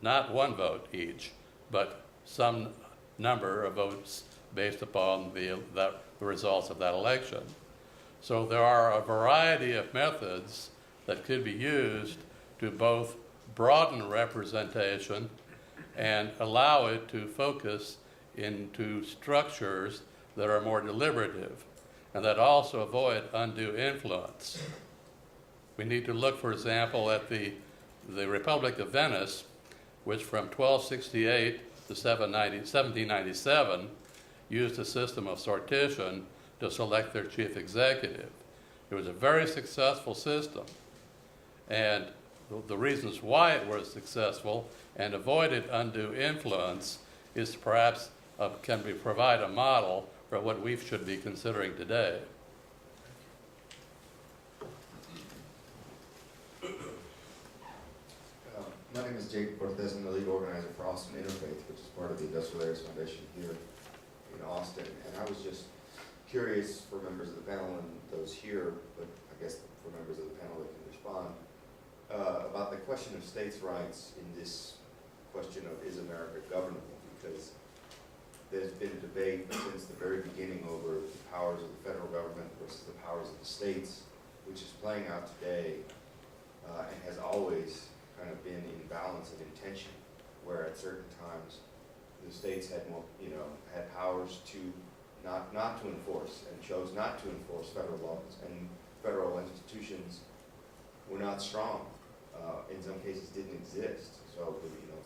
Not one vote each, but some number of votes based upon the results of that election. So there are a variety of methods that could be used to both broaden representation and allow it to focus into structures that are more deliberative and that also avoid undue influence. We need to look, for example, at the Republic of Venice, which from 1268 to 1797 used a system of sortition to select their chief executive. It was a very successful system, and the reasons why it was successful and avoided undue influence is perhaps provide a model for what we should be considering today. My name is Jake Cortez. I'm the lead organizer for Austin Interfaith, which is part of the Industrial Areas Foundation here in Austin. And I was just curious for members of the panel and those here, but I guess for members of the panel that can respond, about the question of states' rights in this question of is America governable? Because there's been a debate since the very beginning over the powers of the federal government versus the powers of the states, which is playing out today and has always kind of been in balance and in tension, where at certain times the states had more, had powers to not to enforce and chose not to enforce federal laws, and federal institutions were not strong. In some cases, didn't exist. So,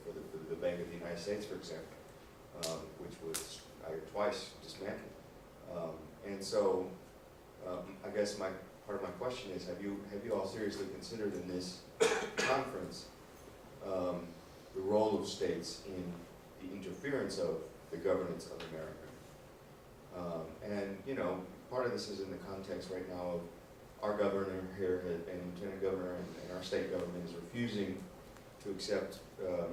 for the Bank of the United States, for example, which was twice dismantled, and so I guess part of my question is: have you all seriously considered in this conference the role of states in the interference of the governance of America? And part of this is in the context right now of our governor here and lieutenant governor and our state government is refusing to accept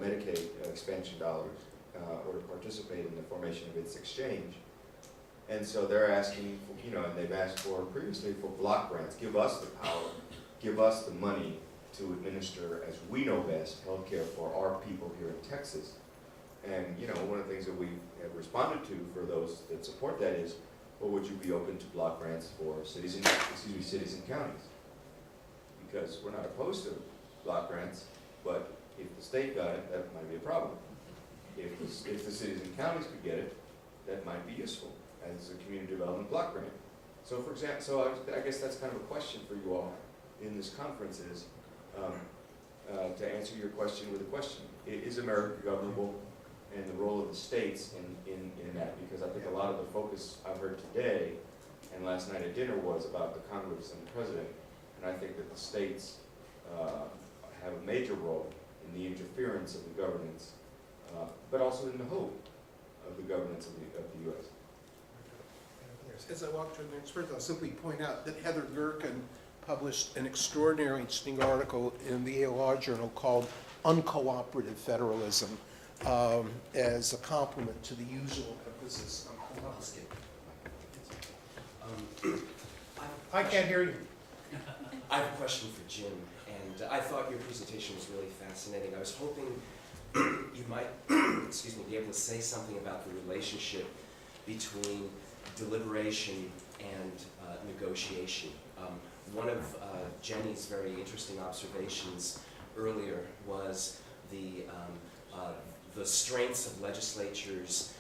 Medicaid expansion dollars or to participate in the formation of its exchange. And so they're asking, and they've asked for previously for block grants. Give us the power, give us the money to administer, as we know best, health care for our people here in Texas. And one of the things that we have responded to for those that support that is, well, would you be open to block grants for cities and counties? Because we're not opposed to block grants, but if the state got it, that might be a problem. If the cities and counties could get it, that might be useful as a community development block grant. So for example, I guess that's kind of a question for you all in this conference is, to answer your question with a question. Is America governable, and the role of the states in that? Because I think a lot of the focus I've heard today and last night at dinner was about the Congress and the President, and I think that the states have a major role in the interference of the governance, but also in the hope of the governance of the U.S. As I walk to the next person, I'll simply point out that Heather Gerken published an extraordinary interesting article in the Yale Law Journal called Uncooperative Federalism, as a complement to the usual emphasis on cooperative. I can't hear you. I have a question for Jim, and I thought your presentation was really fascinating. I was hoping you might, be able to say something about the relationship between deliberation and negotiation. One of Jenny's very interesting observations earlier was the strengths of legislatures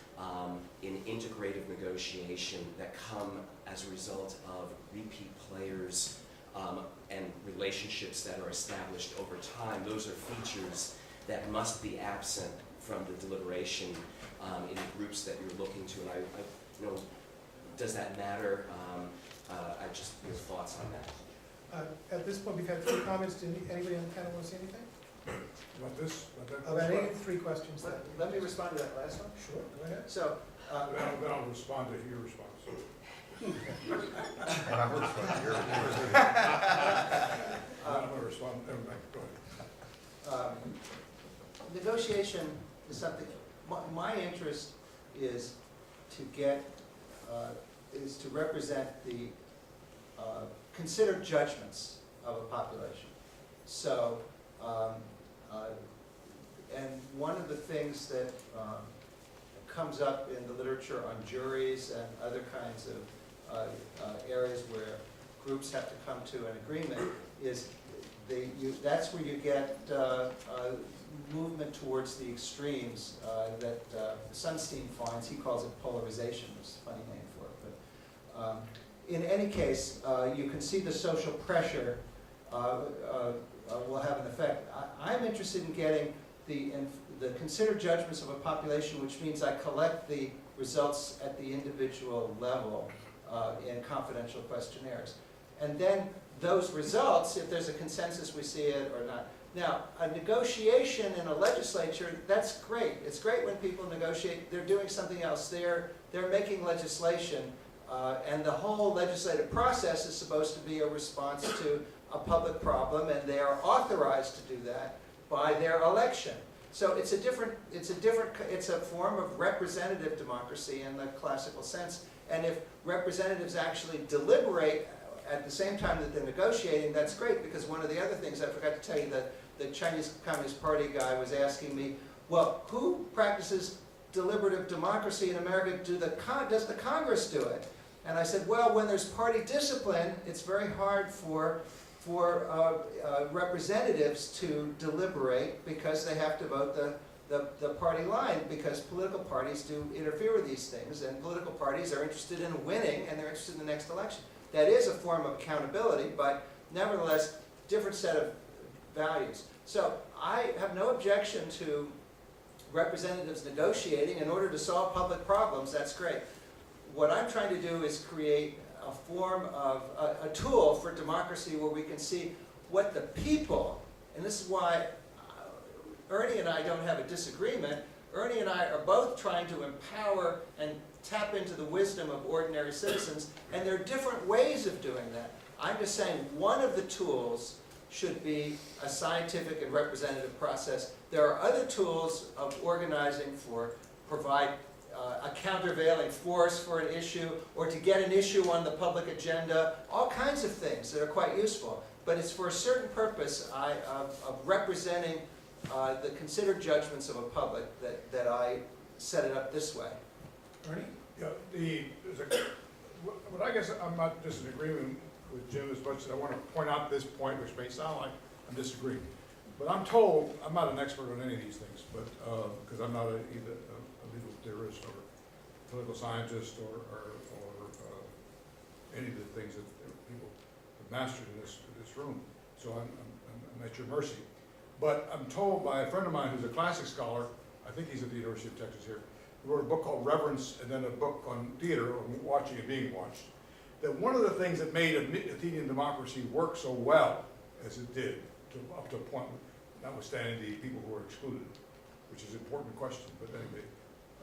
in integrative negotiation that come as a result of repeat players and relationships that are established over time. Those are features that must be absent from the deliberation in the groups that you're looking to. And I does that matter? I just, your thoughts on that. At this point, we've had 3 comments. Did anybody on the panel want to say anything? About this, about that? About any 3 questions? Let me respond to that last one. Sure, go ahead. So, Then I'll respond to your response. I will respond to your I'm going to respond, go ahead. negotiation is something, my interest is to get, is to represent the considered judgments of a population. So, and one of the things that comes up in the literature on juries and other kinds of areas where groups have to come to an agreement is that's where you get movement towards the extremes that Sunstein finds. He calls it polarization, which is a funny name for it. But in any case, you can see the social pressure will have an effect. I'm interested in getting the considered judgments of a population, which means I collect the results at the individual level in confidential questionnaires. And then those results, if there's a consensus, we see it or not. Now, a negotiation in a legislature, that's great. It's great when people negotiate. They're doing something else. They're making legislation, and the whole legislative process is supposed to be a response to a public problem, and they are authorized to do that by their election. So it's a form of representative democracy in the classical sense. And if representatives actually deliberate at the same time that they're negotiating, that's great, because one of the other things I forgot to tell you, that the Chinese Communist Party guy was asking me, well, who practices deliberative democracy in America? Does the Congress do it? And I said, well, when there's party discipline, it's very hard for representatives to deliberate, because they have to vote the party line, because political parties do interfere with these things, and political parties are interested in winning, and they're interested in the next election. That is a form of accountability, but nevertheless, different set of values. So I have no objection to representatives negotiating in order to solve public problems. That's great. What I'm trying to do is create a form of, a tool for democracy where we can see what the people, and this is why Ernie and I don't have a disagreement. Ernie and I are both trying to empower and tap into the wisdom of ordinary citizens, and there are different ways of doing that. I'm just saying one of the tools should be a scientific and representative process. There are other tools of organizing for provide a countervailing force for an issue, or to get an issue on the public agenda, all kinds of things that are quite useful. But it's for a certain purpose of representing the considered judgments of a public that I set it up this way. Ernie? Yeah, but I guess I'm not just in agreement with Jim as much as I want to point out this point, which may sound like I'm disagreeing. But I'm told, I'm not an expert on any of these things, but because I'm not either a legal theorist or political scientist or any of the things that people have mastered in this room. So I'm at your mercy. But I'm told by a friend of mine who's a classic scholar, I think he's at the University of Texas here, who wrote a book called Reverence, and then a book on theater, on watching and being watched, that one of the things that made Athenian democracy work so well as it did, up to a point, notwithstanding the people who were excluded, which is an important question, but anyway,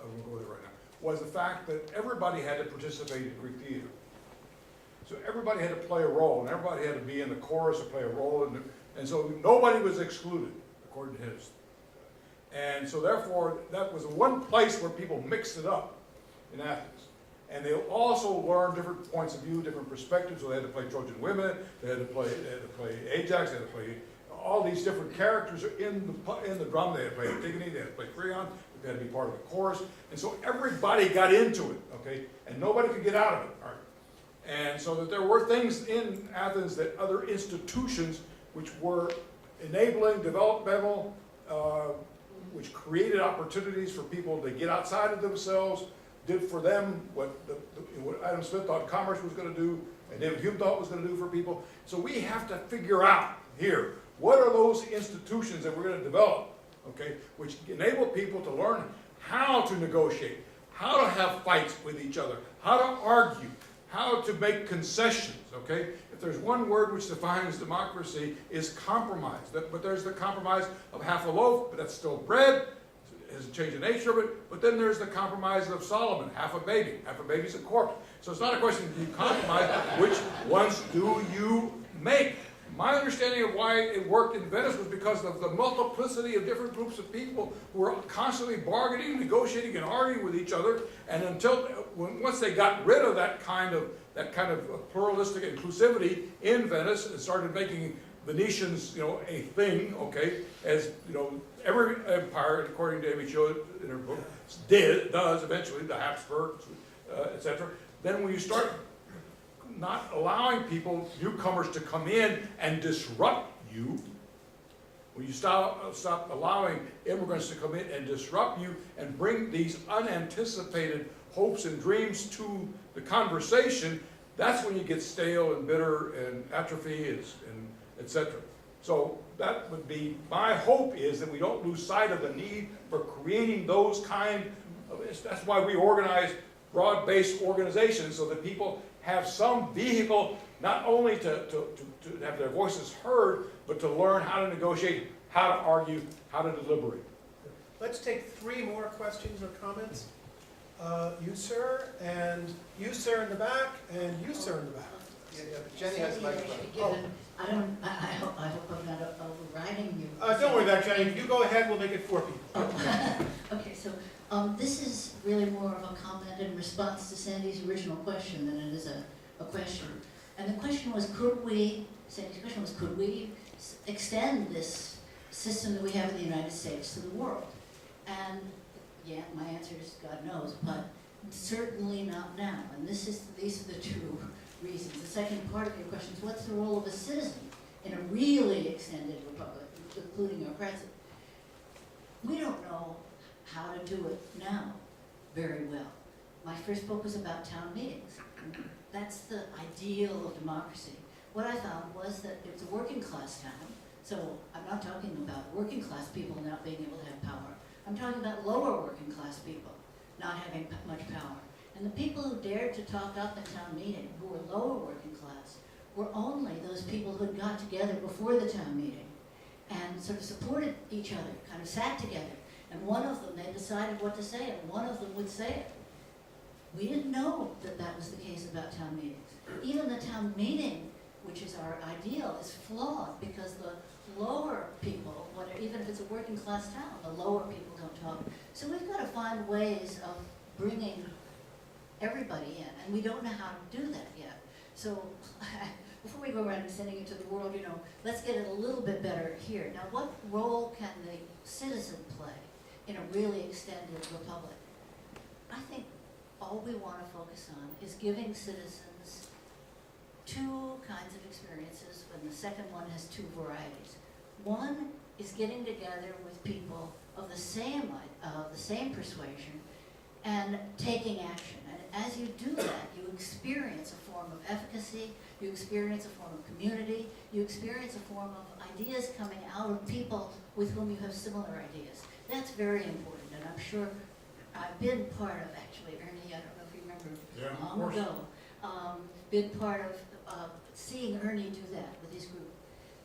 I won't go there right now, was the fact that everybody had to participate in Greek theater. So everybody had to play a role, and everybody had to be in the chorus or play a role, and so nobody was excluded, according to his. And so therefore, that was one place where people mixed it up in Athens. And they also learned different points of view, different perspectives. So they had to play Trojan women, they had to play Ajax, they had to play all these different characters in the drama. They had to play Antigone, they had to play Creon, they had to be part of the chorus. And so everybody got into it, okay? And nobody could get out of it, all right? And so that there were things in Athens that other institutions which were enabling, developmental, which created opportunities for people to get outside of themselves, did for them what Adam Smith thought commerce was going to do, and David Hume thought was going to do for people. So we have to figure out here, what are those institutions that we're going to develop, okay, which enable people to learn how to negotiate, how to have fights with each other, how to argue, how to make concessions, okay? If there's one word which defines democracy, is compromise. But there's the compromise of half a loaf, but that's still bread. It hasn't changed the nature of it. But then there's the compromise of Solomon, half a baby. Half a baby's a corpse. So it's not a question of you compromise, which ones do you make? My understanding of why it worked in Venice was because of the multiplicity of different groups of people who were constantly bargaining, negotiating, and arguing with each other. And once they got rid of that kind of pluralistic inclusivity in Venice and started making Venetians, a thing, okay, as every empire, according to Amy Cho in her book, does eventually, the Habsburgs, etc. Then when you start not allowing newcomers to come in and disrupt you, when you stop allowing immigrants to come in and disrupt you and bring these unanticipated hopes and dreams to the conversation, that's when you get stale and bitter and atrophy and etc. So that would be, my hope is that we don't lose sight of the need for creating those that's why we organize broad-based organizations, so that people have some vehicle not only to have their voices heard, but to learn how to negotiate, how to argue, how to deliberate. Let's take 3 more questions or comments. You, sir, and you, sir, in the back, and you, sir, in the back. Yeah, Jenny has a microphone. I hope I'm not overriding you. Don't worry about it, Jenny. You go ahead, we'll make it 4 people. Okay, so this is really more of a comment in response to Sandy's original question than it is a question. And the question was, Sandy's question was, could we extend this system that we have in the United States to the world? And yeah, my answer is God knows, but certainly not now. And these are the 2 reasons. The second part of your question is, what's the role of a citizen in a really extended republic, including our president? We don't know how to do it now very well. My first book was about town meetings. That's the ideal of democracy. What I found was that it's a working class town, so I'm not talking about working class people not being able to have power. I'm talking about lower working class people not having much power. And the people who dared to talk up at town meeting, who were lower working class, were only those people who had got together before the town meeting and sort of supported each other, kind of sat together. And one of them, they decided what to say, and one of them would say it. We didn't know that that was the case about town meetings. Even the town meeting, which is our ideal, is flawed because the lower people, even if it's a working class town, the lower people don't talk. So we've got to find ways of bringing everybody in, and we don't know how to do that yet. So before we go around and sending it to the world, let's get it a little bit better here. Now, what role can the citizen play in a really extended republic? I think all we want to focus on is giving citizens 2 kinds of experiences, and the second one has 2 varieties. One is getting together with people of the same persuasion and taking action. And as you do that, you experience a form of efficacy, you experience a form of community, you experience a form of ideas coming out of people with whom you have similar ideas. That's very important, and I'm sure I've been part of, actually, Ernie, I don't know if you remember, long ago, been part of seeing Ernie do that with his group.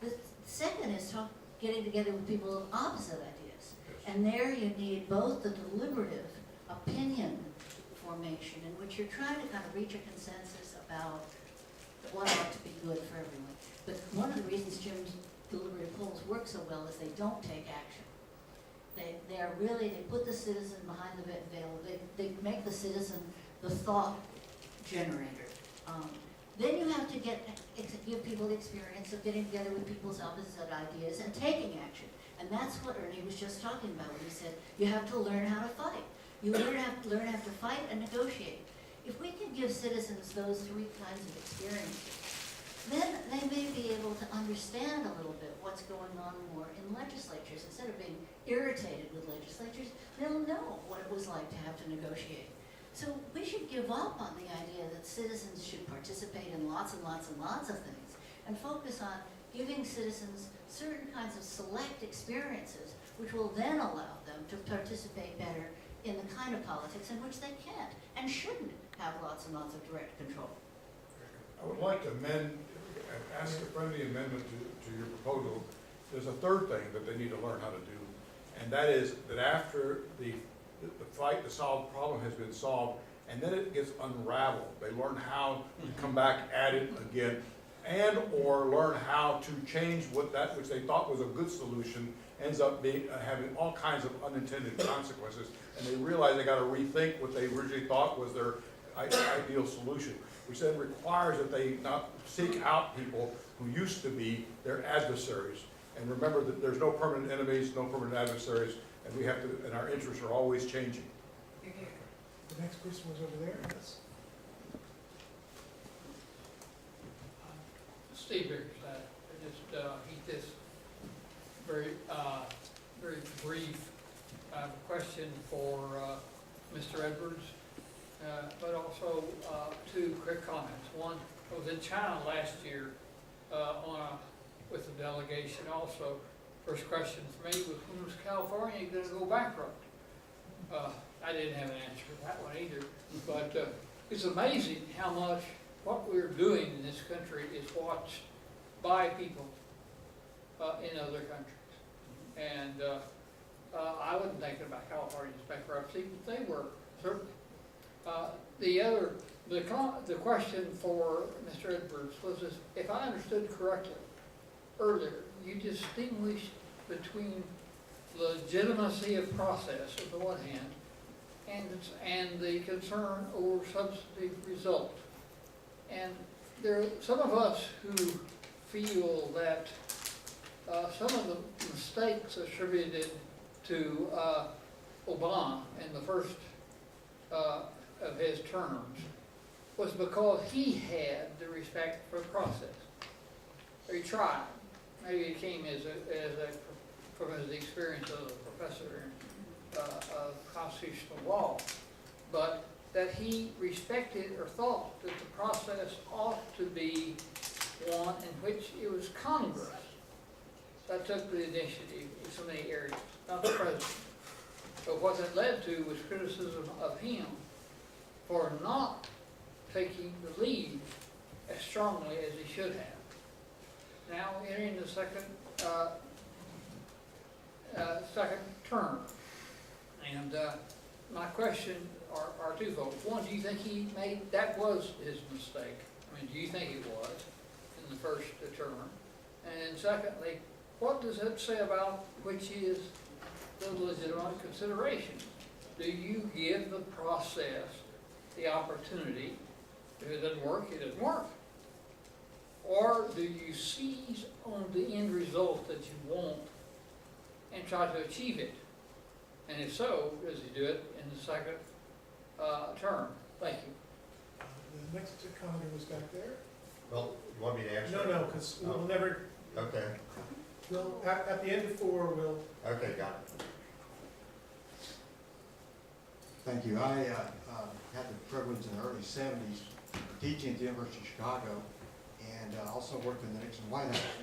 The second is getting together with people of opposite ideas. And there you need both the deliberative opinion formation, in which you're trying to kind of reach a consensus about what ought to be good for everyone. But one of the reasons Jim's deliberative polls work so well is they don't take action. They put the citizen behind the veil. They make the citizen the thought generator. Then you have to give people the experience of getting together with people's opposite ideas and taking action. And that's what Ernie was just talking about when he said, you have to learn how to fight. You have to learn how to fight and negotiate. If we can give citizens those 3 kinds of experiences, then they may be able to understand a little bit what what's going on more in legislatures. Instead of being irritated with legislatures, they'll know what it was like to have to negotiate. So we should give up on the idea that citizens should participate in lots and lots and lots of things and focus on giving citizens certain kinds of select experiences which will then allow them to participate better in the kind of politics in which they can't and shouldn't have lots and lots of direct control. I would like to ask a friendly amendment to your proposal. There's a third thing that they need to learn how to do, and that is that after the fight to solve the problem has been solved, and then it gets unraveled. They learn how to come back at it again, and or learn how to change that which they thought was a good solution ends up being having all kinds of unintended consequences, and they realize they got to rethink what they originally thought was their ideal solution, which then requires that they not seek out people who used to be their adversaries. And remember that there's no permanent enemies, no permanent adversaries, and we have to, and our interests are always changing. The next person was over there, yes. Steve Bickerstaff, he just very brief. I have a question for Mr. Edwards, but also two quick comments. One, I was in China last year with a delegation also. First question for me was, when was California going to go bankrupt? I didn't have an answer for that one either, but it's amazing how much what we're doing in this country is watched by people in other countries. And I wasn't thinking about California's bankruptcy, but they were, certainly. The question for Mr. Edwards was this: if I understood correctly earlier, you distinguished between legitimacy of process on the one hand and the concern over substantive result. And there are some of us who feel that some of the mistakes attributed to Obama in the first of his terms was because he had the respect for the process. Or he tried. Maybe it came from his experience as a professor of constitutional law, but that he respected or thought that the process ought to be one in which it was Congress that took the initiative in so many areas, not the president. But what that led to was criticism of him for not taking the lead as strongly as he should have. Now entering the second term, and my question are twofold. One, do you think he made, that was his mistake? I mean, do you think it was in the first term? And secondly, what does it say about which is the legitimate consideration? Do you give the process the opportunity? If it doesn't work, it doesn't work. Or do you seize on the end result that you want and try to achieve it? And if so, does he do it in the second term? Thank you. The next commenter was back there. Well, you want me to answer? No, because we'll never, Okay, we'll, at the end of 4, we'll. okay, got it. Thank you. I had the privilege in the early 70s teaching at the University of Chicago, and also worked in the Nixon White House.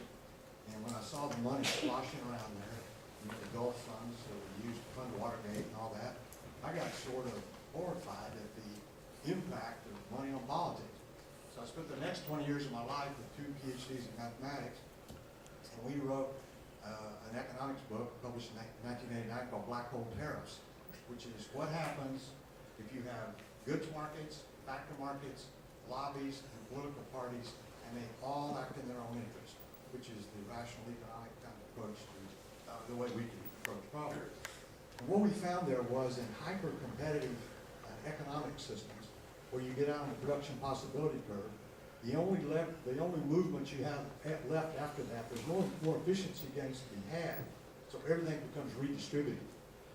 And when I saw the money sloshing around there, the Gulf funds that were used to fund Watergate and all that, I got sort of horrified at the impact of money on politics. So I spent the next 20 years of my life with 2 PhDs in mathematics, and we wrote an economics book published in 1989 called Black Hole Tariffs, which is what happens if you have goods markets, factor markets, lobbies, and political parties, and they all act in their own interest, which is the rational economic kind of approach to the way we can approach problems. And what we found there was in hyper-competitive economic systems, where you get out on the production possibility curve, the only movement you have left after that, there's more efficiency gains to be had, so everything becomes redistributed.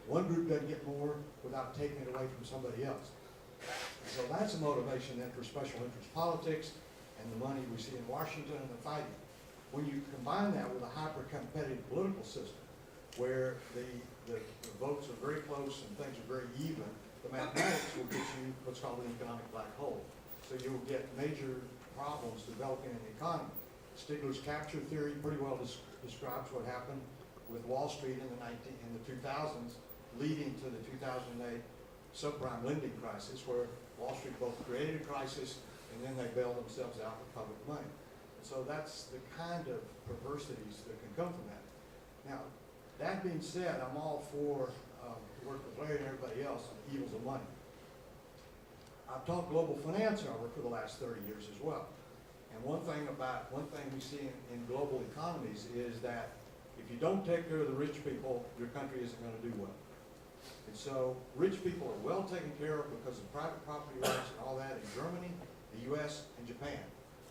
One group doesn't get more without taking it away from somebody else. And so that's a motivation then for special interest politics and the money we see in Washington and the fighting. when you combine that with a hyper-competitive political system, where the votes are very close and things are very even, the mathematics will get you what's called an economic black hole. So you'll get major problems developing in the economy. Stigler's capture theory pretty well describes what happened with Wall Street in the 2000s, leading to the 2008 subprime lending crisis, where Wall Street both created a crisis and then they bailed themselves out with public money. And so that's the kind of perversities that can come from that. Now, that being said, I'm all for work with Larry and everybody else on the evils of money. I've taught global finance over for the last 30 years as well. And one thing we see in global economies is that if you don't take care of the rich people, your country isn't going to do well. And so rich people are well taken care of because of private property rights and all that in Germany, the US, and Japan.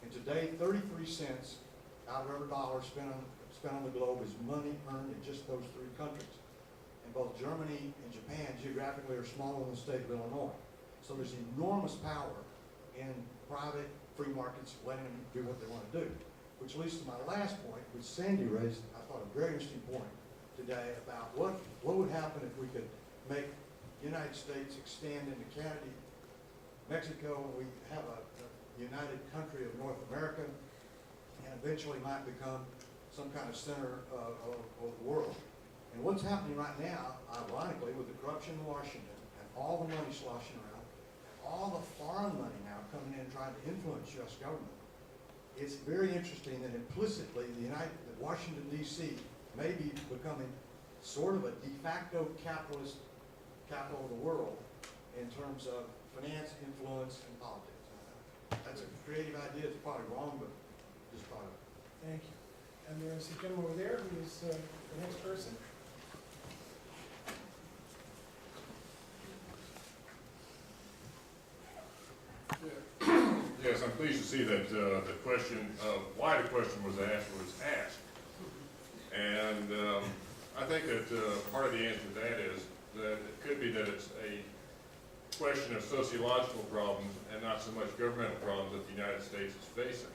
And today, 33 cents out of every dollar spent on the globe is money earned in just those three countries. And both Germany and Japan geographically are smaller than the state of Illinois. So there's enormous power in private free markets letting them do what they want to do. Which leads to my last point, which Sandy raised, I thought, a very interesting point today about what would happen if we could make the United States extend into Canada, Mexico, and we have a united country of North America, and eventually might become some kind of center of the world. And what's happening right now, ironically, with the corruption in Washington and all the money sloshing around, all the foreign money now coming in and trying to influence U.S. government, it's very interesting that implicitly that Washington, D.C. may be becoming sort of a de facto capitalist capital of the world in terms of finance, influence, and politics. That's a creative idea. It's probably wrong, but just thought of it. Thank you. And there's a gentleman over there who is the next person. Yes, I'm pleased to see that the question of why the question was asked. And I think that part of the answer to that is that it could be that it's a question of sociological problems and not so much governmental problems that the United States is facing.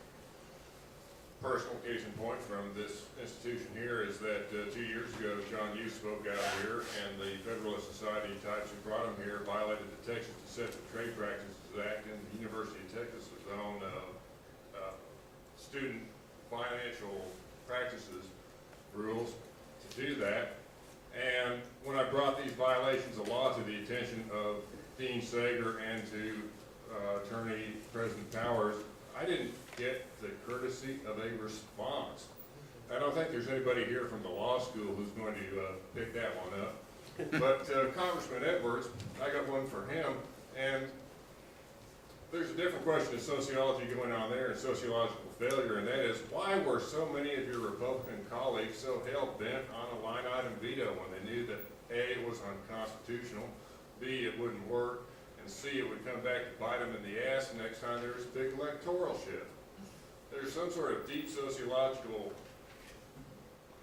Personal case in point from this institution here is that 2 years ago, John Hughes spoke out here, and the Federalist Society types who brought him here violated the Texas Deceptive Trade Practices Act and the University of Texas's own student financial practices rules to do that. And when I brought these violations of law to the attention of Dean Sager and to Attorney President Powers, I didn't get the courtesy of a response. I don't think there's anybody here from the law school who's going to pick that one up. But Congressman Edwards, I got one for him, and there's a different question of sociology going on there and sociological failure, and that is, why were so many of your Republican colleagues so hell-bent on a line item veto when they knew that A, it was unconstitutional, B, it wouldn't work, and C, it would come back to bite them in the ass the next time there was a big electoral shift? There's some sort of deep sociological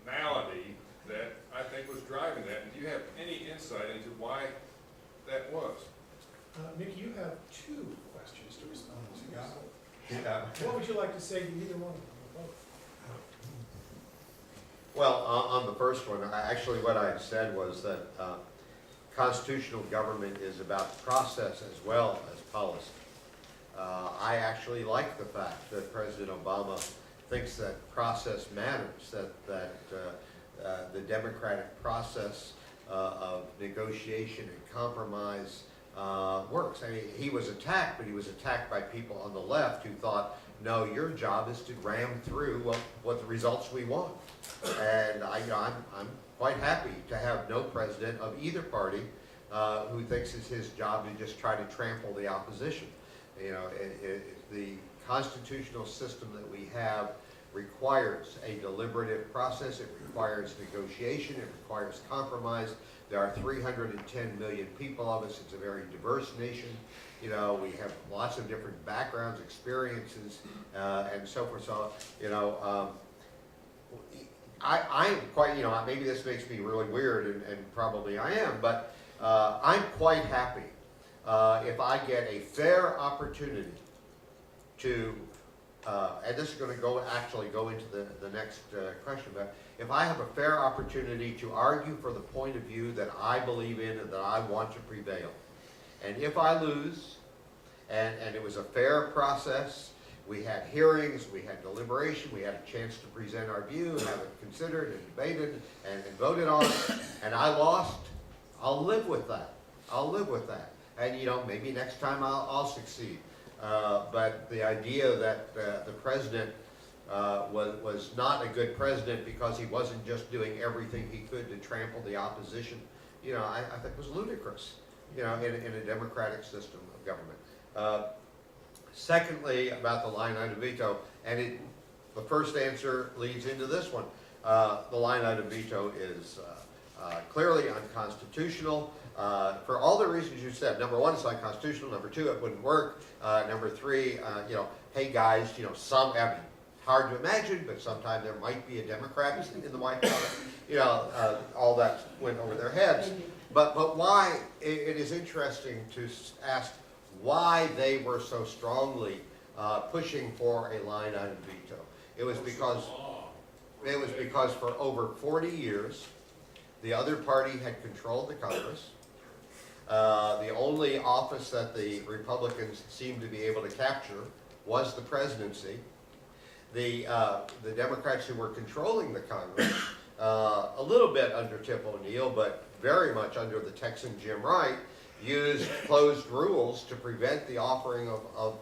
malady that I think was driving that. And do you have any insight into why that was? Mickey, you have two questions to respond to. Yeah. What would you like to say to either one of them, or both? Well, on the first one, actually what I said was that constitutional government is about process as well as policy. I actually like the fact that President Obama thinks that process matters, that the democratic process of negotiation and compromise works. I mean, he was attacked, but he was attacked by people on the left who thought, no, your job is to ram through what the results we want. And I'm quite happy to have no president of either party who thinks it's his job to just try to trample the opposition. You know, the constitutional system that we have requires a deliberative process. It requires negotiation. It requires compromise. There are 310 million people of us. It's a very diverse nation. You know, we have lots of different backgrounds, experiences, and so forth. So, you know, I'm quite, you know, maybe this makes me really weird, and probably I am, but I'm quite happy if I get a fair opportunity to and this is going to actually go into the next question, but if I have a fair opportunity to argue for the point of view that I believe in and that I want to prevail, and if I lose, and it was a fair process, we had hearings, we had deliberation, we had a chance to present our view, have it considered and debated and voted on, and I lost, I'll live with that. I'll live with that. And you know, maybe next time I'll succeed. But the idea that the president was not a good president because he wasn't just doing everything he could to trample the opposition, you know, I think was ludicrous, you know, in a democratic system of government. Secondly, about the line item veto, and the first answer leads into this one. The line item veto is clearly unconstitutional for all the reasons you said. Number one, it's unconstitutional. Number two, it wouldn't work. Number three, you know, hey guys, you know, hard to imagine, but sometime there might be a Democrat in the White House. You know, all that went over their heads. But why, it is interesting to ask why they were so strongly pushing for a line item veto. It was because for over 40 years, the other party had controlled the Congress. The only office that the Republicans seemed to be able to capture was the presidency. The Democrats who were controlling the Congress, a little bit under Tip O'Neill, but very much under the Texan Jim Wright, used closed rules to prevent the offering of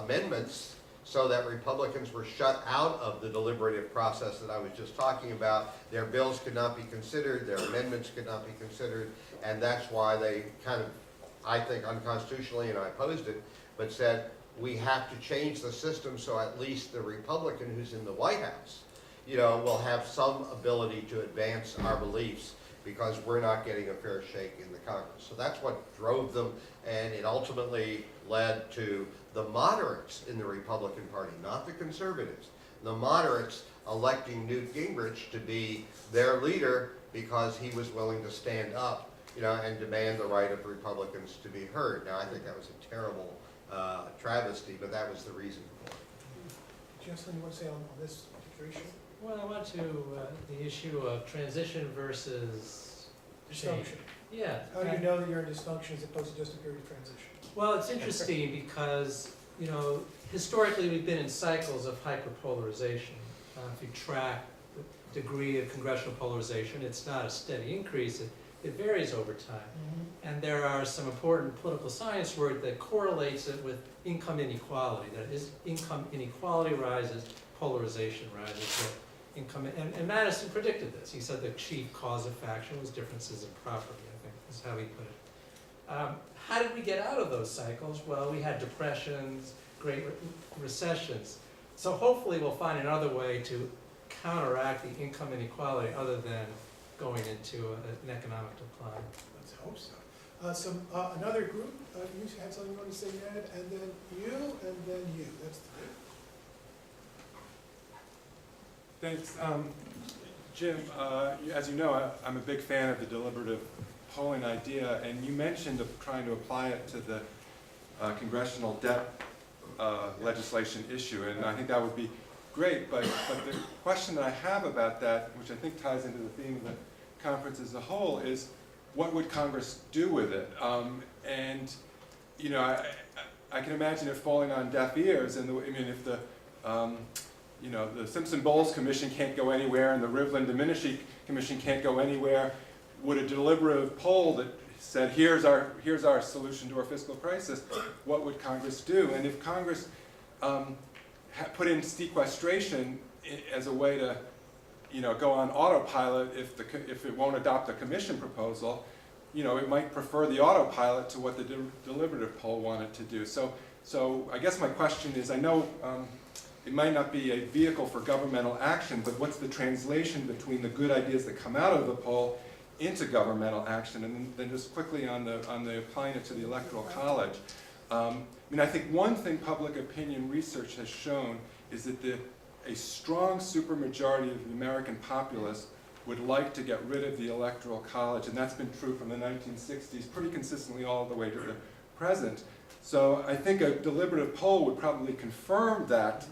amendments so that Republicans were shut out of the deliberative process that I was just talking about. Their bills could not be considered, their amendments could not be considered, and that's why they kind of, I think unconstitutionally, and I opposed it, but said we have to change the system so at least the Republican who's in the White House, you know, will have some ability to advance our beliefs, because we're not getting a fair shake in the Congress. So that's what drove them, and it ultimately led to the moderates in the Republican Party, not the conservatives. The moderates electing Newt Gingrich to be their leader because he was willing to stand up, you know, and demand the right of Republicans to be heard. Now, I think that was a terrible travesty, but that was the reason for it. Jocelyn, you want to say on this particular issue? Well, I want to, the issue of transition versus change. Dysfunction. Yeah. How do you know that you're in dysfunction as opposed to just a period of transition? Well, it's interesting because, you know, historically we've been in cycles of hyperpolarization. If you track the degree of congressional polarization, it's not a steady increase. It varies over time. Mm-hmm. And there are some important political science work that correlates it with income inequality. That is, income inequality rises, polarization rises. So income, and Madison predicted this. He said the chief cause of faction was differences in property, I think is how he put it. How did we get out of those cycles? Well, we had depressions, great recessions. So hopefully we'll find another way to counteract the income inequality other than going into an economic decline. Let's hope so. Another group, you had something you want to say, Ned, and then you, and then you. That's the group. Thanks. Jim, as you know, I'm a big fan of the deliberative polling idea, and you mentioned trying to apply it to the congressional debt legislation issue, and I think that would be great, but the question that I have about that, which I think ties into the theme of the conference as a whole, is what would Congress do with it? And, you know, I can imagine it falling on deaf ears, and I mean, if the you know, the Simpson-Bowles Commission can't go anywhere and the Rivlin-Domenici Commission can't go anywhere, would a deliberative poll that said, here's our solution to our fiscal crisis, what would Congress do? And if Congress put in sequestration as a way to, you know, go on autopilot if it won't adopt a commission proposal, you know, it might prefer the autopilot to what the deliberative poll wanted to do. So I guess my question is, I know it might not be a vehicle for governmental action, but what's the translation between the good ideas that come out of the poll into governmental action? And then just quickly on the applying it to the Electoral College. I mean, I think one thing public opinion research has shown is that a strong supermajority of the American populace would like to get rid of the Electoral College, and that's been true from the 1960s pretty consistently all the way to the present. So I think a deliberative poll would probably confirm that,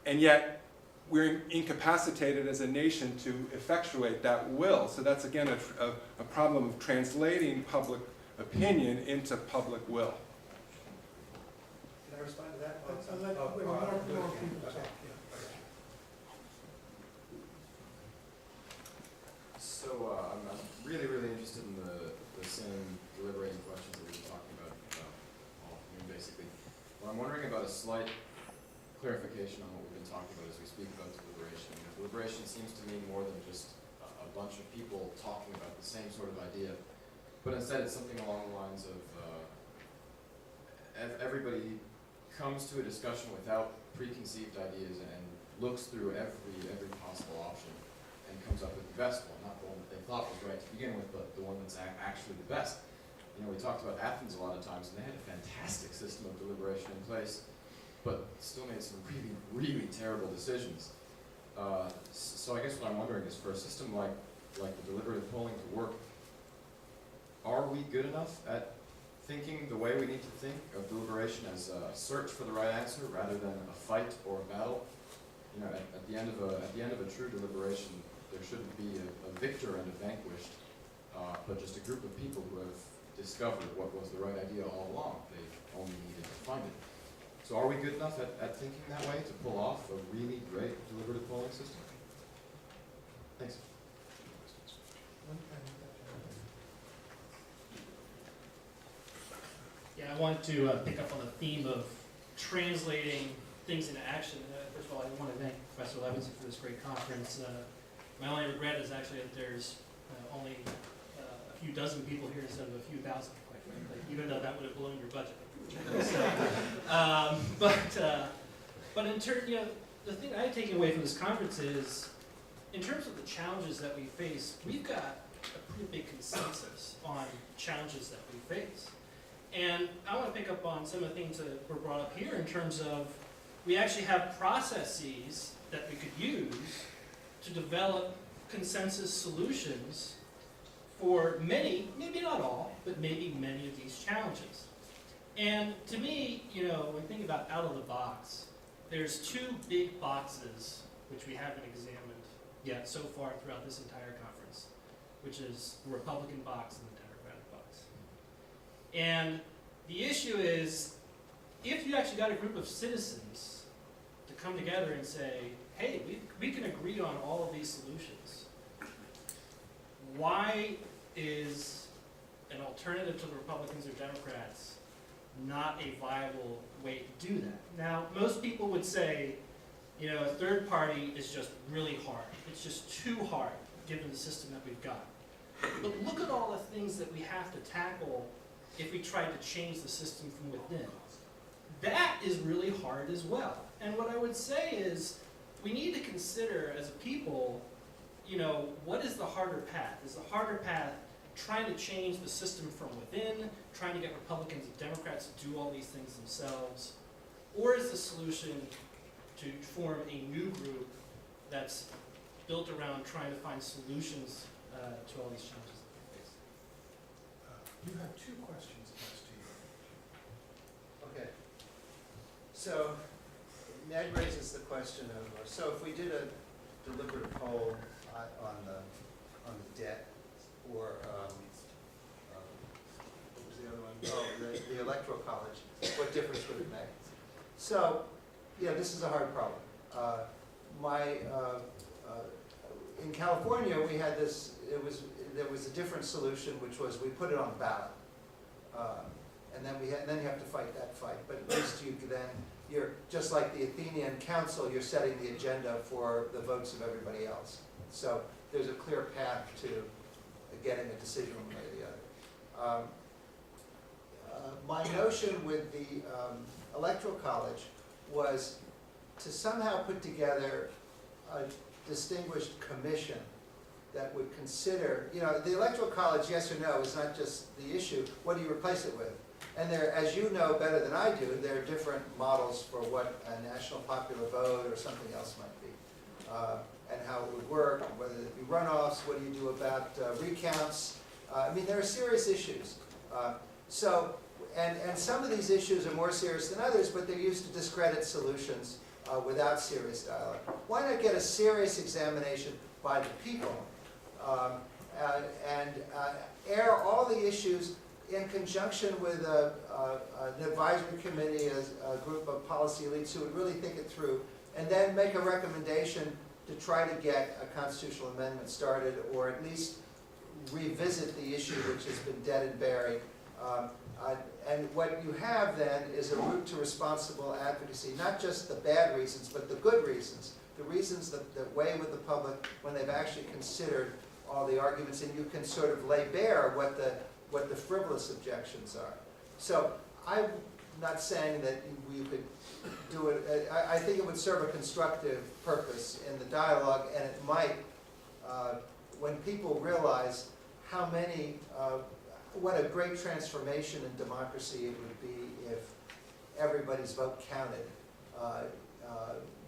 and yet we're incapacitated as a nation to effectuate that will. So that's again a problem of translating public opinion into public will. Can I respond to that? I'll let more people talk, yeah. So I'm really, really interested in the same deliberating questions that we've been talking about all afternoon, basically. Well, I'm wondering about a slight clarification on what we've been talking about as we speak about deliberation. Deliberation seems to mean more than just a bunch of people talking about the same sort of idea, but instead it's something along the lines of everybody comes to a discussion without preconceived ideas and looks through every possible option and comes up with the best one, not the one that they thought was right to begin with, but the one that's actually the best. You know, we talked about Athens a lot of times, and they had a fantastic system of deliberation in place, but still made some really, really terrible decisions. So I guess what I'm wondering is, for a system like the deliberative polling to work, are we good enough at thinking the way we need to think of deliberation as a search for the right answer rather than a fight or a battle? You know, at the end of a true deliberation, there shouldn't be a victor and a vanquished, but just a group of people who have discovered what was the right idea all along. They only needed to find it. So are we good enough at thinking that way to pull off a really great deliberative polling system? Thanks. Yeah, I wanted to pick up on the theme of translating things into action. First of all, I want to thank Professor Levinson for this great conference. My only regret is actually that there's only a few dozen people here instead of a few thousand, quite frankly, even though that would have blown your budget. So, but in terms, you know, the thing I'm taking away from this conference is, in terms of the challenges that we face, we've got a pretty big consensus on challenges that we face. And I want to pick up on some of the things that were brought up here in terms of, we actually have processes that we could use to develop consensus solutions for many, maybe not all, but maybe many of these challenges. And to me, you know, when thinking about out of the box, there's two big boxes which we haven't examined yet so far throughout this entire conference, which is the Republican box and the Democratic box. And the issue is, if you actually got a group of citizens to come together and say, hey, we can agree on all of these solutions, why is an alternative to the Republicans or Democrats not a viable way to do that? Now, most people would say, you know, a third party is just really hard. It's just too hard, given the system that we've got. But look at all the things that we have to tackle if we try to change the system from within. That is really hard as well. And what I would say is, we need to consider as a people, you know, what is the harder path? Is the harder path trying to change the system from within, trying to get Republicans and Democrats to do all these things themselves? Or is the solution to form a new group that's built around trying to find solutions to all these challenges that we face? You have two questions asked to you. Okay. So Ned raises the question of, so if we did a deliberative poll on the debt, or what was the other one? Oh, the Electoral College, what difference would it make? So, yeah, this is a hard problem. In California, we had this, there was a different solution, which was we put it on the ballot. And then you have to fight that fight. But at least you're just like the Athenian Council, you're setting the agenda for the votes of everybody else. So there's a clear path to getting a decision one way or the other. My notion with the Electoral College was to somehow put together a distinguished commission that would consider, you know, the Electoral College, yes or no, is not just the issue, what do you replace it with? And there, as you know better than I do, there are different models for what a national popular vote or something else might be, and how it would work, whether it be runoffs, what do you do about recounts. I mean, there are serious issues. So and some of these issues are more serious than others, but they're used to discredit solutions without serious dialogue. Why not get a serious examination by the people and air all the issues in conjunction with an advisory committee, a group of policy elites who would really think it through, and then make a recommendation to try to get a constitutional amendment started, or at least revisit the issue which has been dead and buried. And what you have then is a route to responsible advocacy, not just the bad reasons, but the good reasons, the reasons that weigh with the public when they've actually considered all the arguments, and you can sort of lay bare what the frivolous objections are. So I'm not saying that we could do it. I think it would serve a constructive purpose in the dialogue, and it might, when people realize how many, what a great transformation in democracy it would be if everybody's vote counted.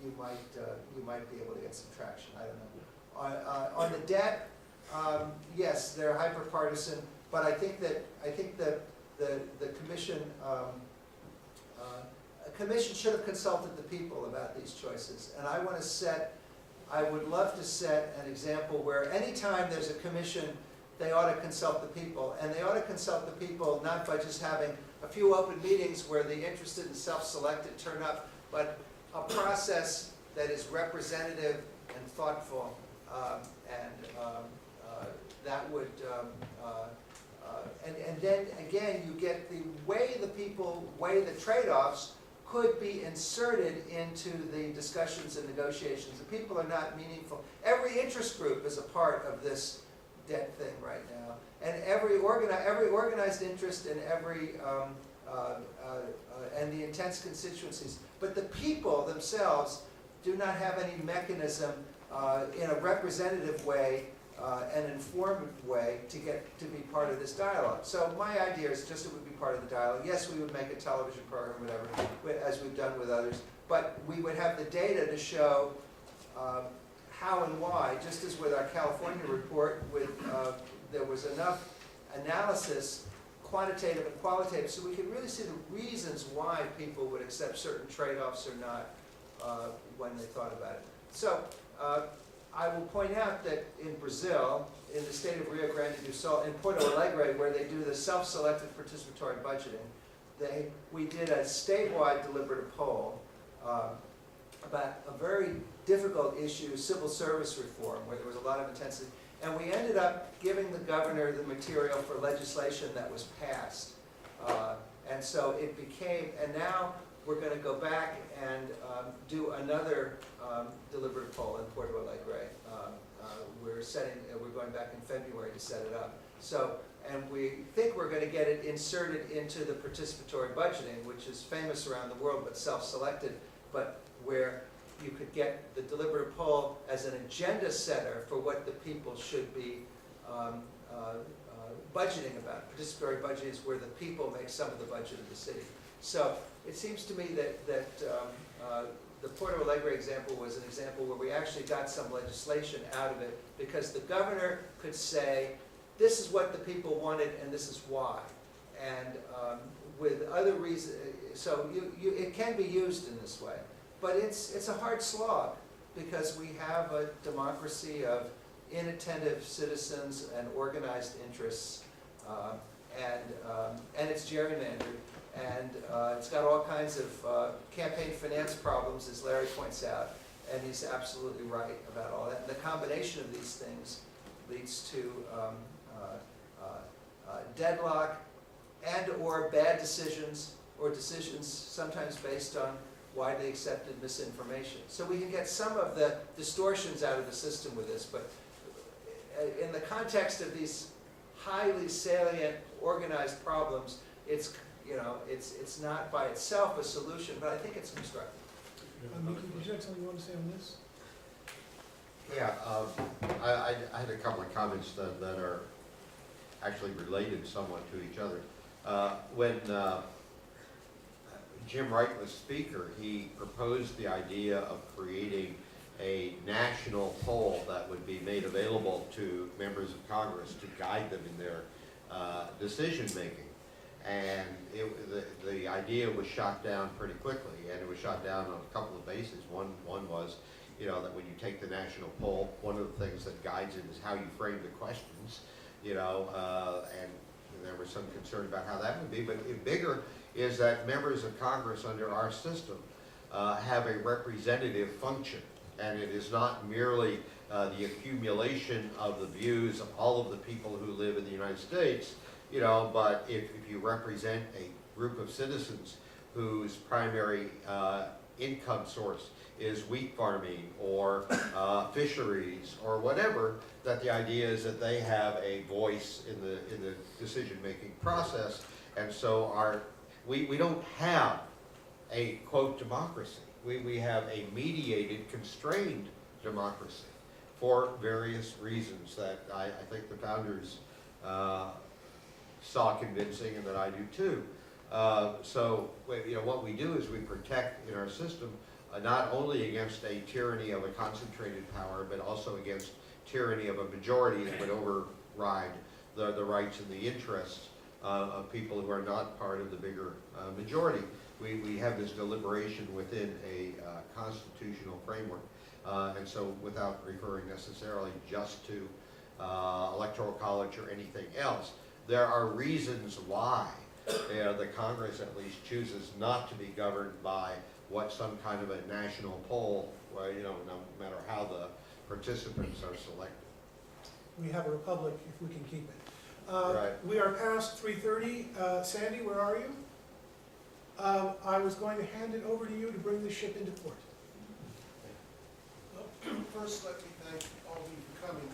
You might be able to get some traction. I don't know. On the debt, yes, they're hyper-partisan, but I think the commission. A commission should have consulted the people about these choices, and I would love to set an example where anytime there's a commission, they ought to consult the people, and they ought to consult the people not by just having a few open meetings where the interested and self-selected turn up, but a process that is representative and thoughtful, that would, and then again, you get the way the people weigh the trade-offs could be inserted into the discussions and negotiations. The people are not meaningful. Every interest group is a part of this debt thing right now, and every organized interest in every and the intense constituencies. But the people themselves do not have any mechanism in a representative way, an informed way to get to be part of this dialogue. So my idea is just it would be part of the dialogue. Yes, we would make a television program, whatever, as we've done with others, but we would have the data to show how and why, just as with our California report, there was enough analysis, quantitative and qualitative, so we could really see the reasons why people would accept certain trade-offs or not when they thought about it. So I will point out that in Brazil, in the state of Rio Grande do Sul, in Porto Alegre, where they do the self-selected participatory budgeting, we did a statewide deliberative poll about a very difficult issue, civil service reform, where there was a lot of intensity. And we ended up giving the governor the material for legislation that was passed. And so it became, and now we're going to go back and do another deliberative poll in Porto Alegre. We're going back in February to set it up. So, and we think we're going to get it inserted into the participatory budgeting, which is famous around the world, but self-selected, but where you could get the deliberative poll as an agenda setter for what the people should be budgeting about. Participatory budgeting is where the people make some of the budget of the city. So it seems to me that the Porto Alegre example was an example where we actually got some legislation out of it because the governor could say, this is what the people wanted and this is why. And with other reasons, so it can be used in this way. But it's a hard slog because we have a democracy of inattentive citizens and organized interests, and it's gerrymandered, and it's got all kinds of campaign finance problems, as Larry points out, and he's absolutely right about all that. And the combination of these things leads to deadlock and or bad decisions, or decisions sometimes based on widely accepted misinformation. So we can get some of the distortions out of the system with this, but in the context of these highly salient, organized problems, it's not by itself a solution, but I think it's constructive. Mickey, did you have something you want to say on this? Yeah, I had a couple of comments that are actually related somewhat to each other. When Jim Wright was Speaker, he proposed the idea of creating a national poll that would be made available to members of Congress to guide them in their decision making. And the idea was shot down pretty quickly, and it was shot down on a couple of bases. One was, that when you take the national poll, one of the things that guides it is how you frame the questions, and there was some concern about how that would be. But bigger is that members of Congress under our system have a representative function, and it is not merely the accumulation of the views of all of the people who live in the United States, but if you represent a group of citizens whose primary income source is wheat farming or fisheries or whatever, that the idea is that they have a voice in the decision-making process. And so we don't have a, quote, democracy. We have a mediated, constrained democracy for various reasons that I think the founders saw convincing, and that I do too. So what we do is we protect in our system not only against a tyranny of a concentrated power, but also against tyranny of a majority that would override the rights and the interests of people who are not part of the bigger majority. We have this deliberation within a constitutional framework. And so without referring necessarily just to electoral college or anything else, there are reasons why the Congress at least chooses not to be governed by what some kind of a national poll, where, no matter how the participants are selected. We have a republic if we can keep it. Right. We are past 3:30. Sandy, where are you? I was going to hand it over to you to bring the ship into port. Well, first, let me thank all of you for coming.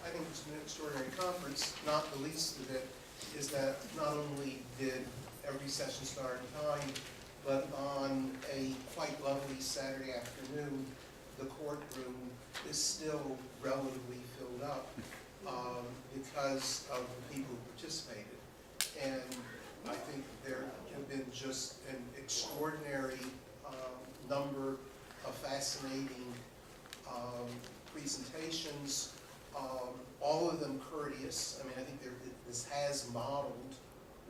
I think it's an extraordinary conference. Not the least of it is that not only did every session start on time, but on a quite lovely Saturday afternoon, the courtroom is still relatively filled up because of the people who participated. And I think there have been just an extraordinary number of fascinating presentations, all of them courteous. I mean, I think this has modeled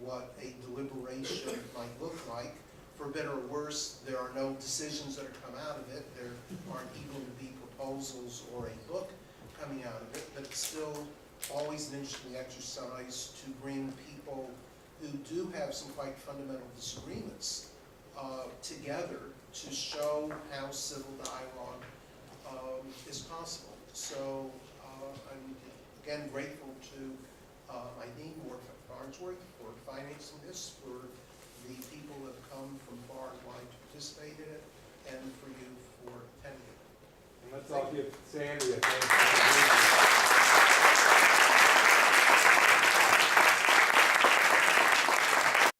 what a deliberation might look like. For better or worse, there are no decisions that are come out of it. There aren't even going to be proposals or a book coming out of it, but it's still always an interesting exercise to bring people who do have some quite fundamental disagreements together to show how civil dialogue is possible. So I'm again grateful to my dean, Farnsworth, for financing this, for the people that have come from far and wide to participate in it, and for you for attending it. And let's all give Sandy a thank you.